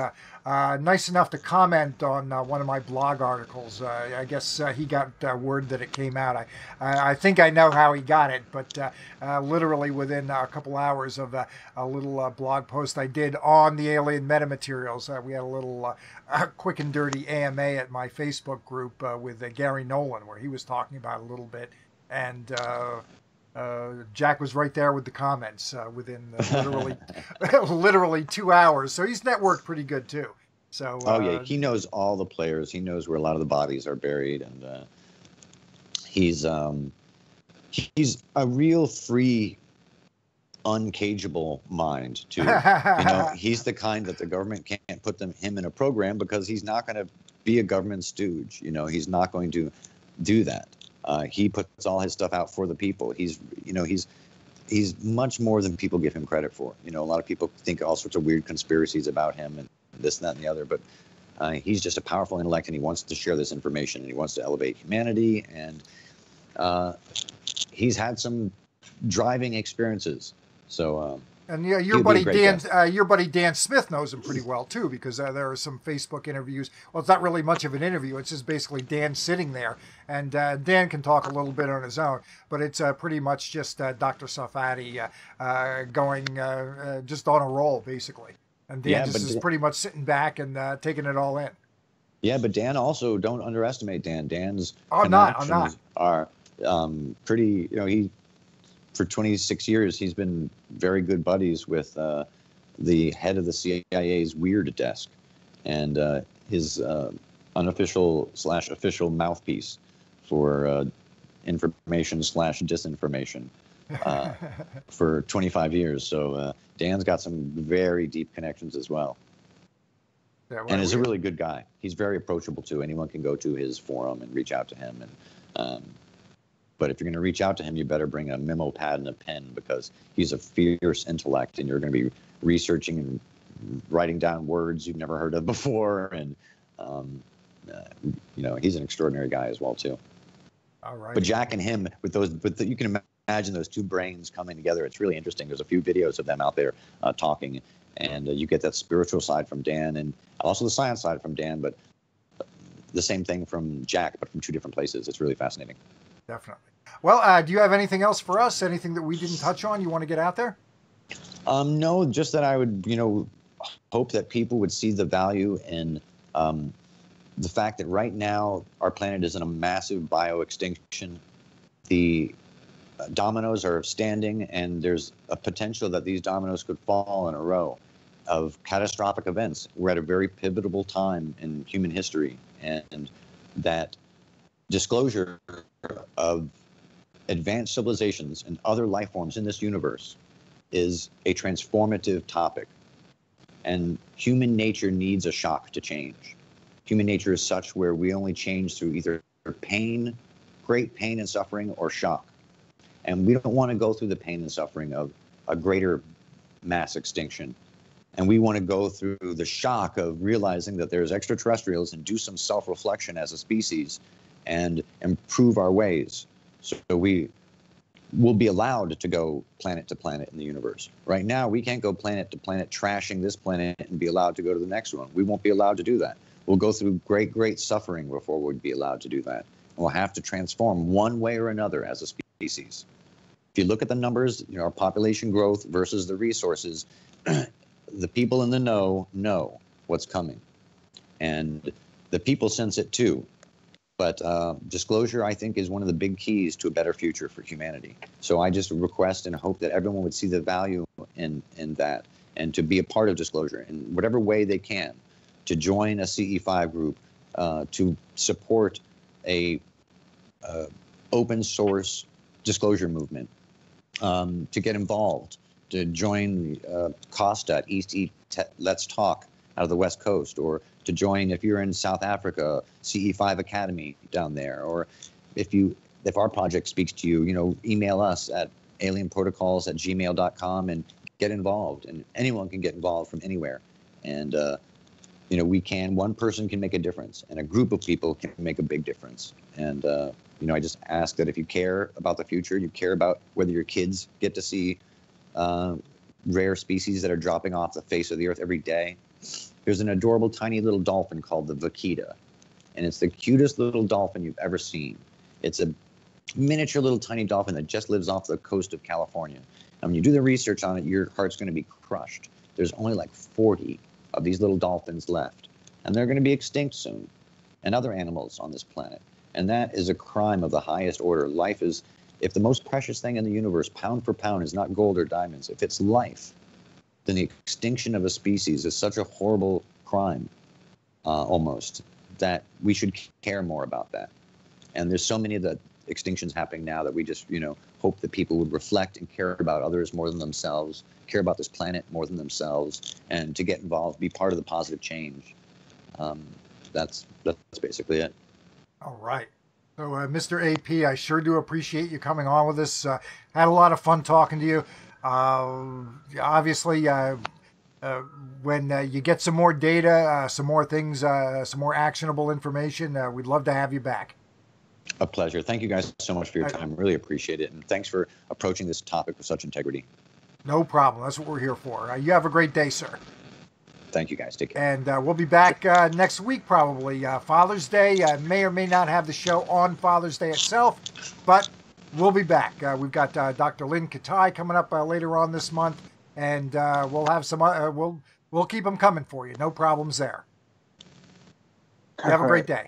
nice enough to comment on one of my blog articles. I guess he got word that it came out. I think I know how he got it, but literally within a couple hours of a little blog post I did on the alien metamaterials, we had a little quick and dirty AMA at my Facebook group with Gary Nolan, where he was talking about it a little bit. And Jack was right there with the comments within literally 2 hours. So he's networked pretty good too. So yeah, he knows all the players. He knows where a lot of the bodies are buried, and he's a real free, uncageable mind too. He's the kind that the government can't put him in a program because he's not going to be a government stooge. He's not going to do that. He puts all his stuff out for the people. He's much more than people give him credit for. A lot of people think all sorts of weird conspiracies about him and this and that and the other, but he's just a powerful intellect, and he wants to share this information, and he wants to elevate humanity, and he's had some driving experiences. So and yeah, your buddy Dan Smith knows him pretty well too, because there are some Facebook interviews. Well, it's not really much of an interview; it's just basically Dan sitting there, and Dan can talk a little bit on his own, but it's pretty much just Dr. Safadi going just on a roll, basically, and Dan is pretty much sitting back and taking it all in. Yeah, but Dan also, don't underestimate Dan. Dan's I'm not. Are pretty. He. For 26 years, he's been very good buddies with the head of the CIA's weird desk, and his unofficial/official mouthpiece for information/disinformation for 25 years. So Dan's got some very deep connections as well. Yeah, and is a really good guy. He's very approachable too. Anyone can go to his forum and reach out to him. And but if you're going to reach out to him, you better bring a memo pad and a pen, because he's a fierce intellect, and you're going to be researching and writing down words you've never heard of before. And he's an extraordinary guy as well too. All right. But Jack and him, you can imagine those two brains coming together. It's really interesting. There's a few videos of them out there talking, and you get that spiritual side from Dan, and also the science side from Dan, but the same thing from Jack, but from two different places. It's really fascinating. Definitely. Well, do you have anything else for us? Anything that we didn't touch on you want to get out there? No, just that I would, hope that people would see the value in the fact that right now our planet is in a massive bio-extinction. The dominoes are standing, and there's a potential that these dominoes could fall in a row of catastrophic events. We're at a very pivotal time in human history, and that disclosure of advanced civilizations and other life forms in this universe is a transformative topic. And human nature needs a shock to change. Human nature is such where we only change through either pain, great pain and suffering, or shock. And we don't want to go through the pain and suffering of a greater mass extinction. And we want to go through the shock of realizing that there's extraterrestrials and do some self-reflection as a species and improve our ways. So we will be allowed to go planet to planet in the universe. Right now, we can't go planet to planet trashing this planet and be allowed to go to the next one. We won't be allowed to do that. We'll go through great, great suffering before we'd be allowed to do that. And we'll have to transform one way or another as a species. If you look at the numbers, our population growth versus the resources, the people in the know what's coming. And the people sense it too. But disclosure, I think, is one of the big keys to a better future for humanity. So I just request and hope that everyone would see the value in that, and to be a part of disclosure in whatever way they can, to join a CE5 group, to support a open source disclosure movement, to get involved to join Costa at Let's Talk out of the West Coast, or to join if you're in South Africa, CE5 Academy down there, or if our project speaks to you, email us at alienprotocols@gmail.com and get involved. And anyone can get involved from anywhere. And one person can make a difference, and a group of people can make a big difference. And I just ask that if you care about the future, you care about whether your kids get to see rare species that are dropping off the face of the earth every day. There's an adorable tiny little dolphin called the vaquita, and it's the cutest little dolphin you've ever seen. It's a miniature little tiny dolphin that just lives off the coast of California. And when you do the research on it, your heart's going to be crushed. There's only like 40 of these little dolphins left, and they're going to be extinct soon, and other animals on this planet. And that is a crime of the highest order. Life is, if the most precious thing in the universe, pound for pound, is not gold or diamonds, if it's life, then the extinction of a species is such a horrible crime, almost, that we should care more about that. And there's so many of the extinctions happening now that we just, hope that people would reflect and care about others more than themselves, care about this planet more than themselves, and to get involved, be part of the positive change. That's basically it. All right. So, Mr. AP, I sure do appreciate you coming on with us. Had a lot of fun talking to you. Obviously, when you get some more data, some more things, some more actionable information, we'd love to have you back. A pleasure. Thank you guys so much for your time. Really appreciate it. And thanks for approaching this topic with such integrity. No problem. That's what we're here for. You have a great day, sir. Thank you, guys. Take care. And we'll be back next week, probably. Father's Day. May or may not have the show on Father's Day itself, but we'll be back. We've got Dr. Lynn Katai coming up later on this month, and we'll have some. We'll keep them coming for you. No problems there. Have a great day.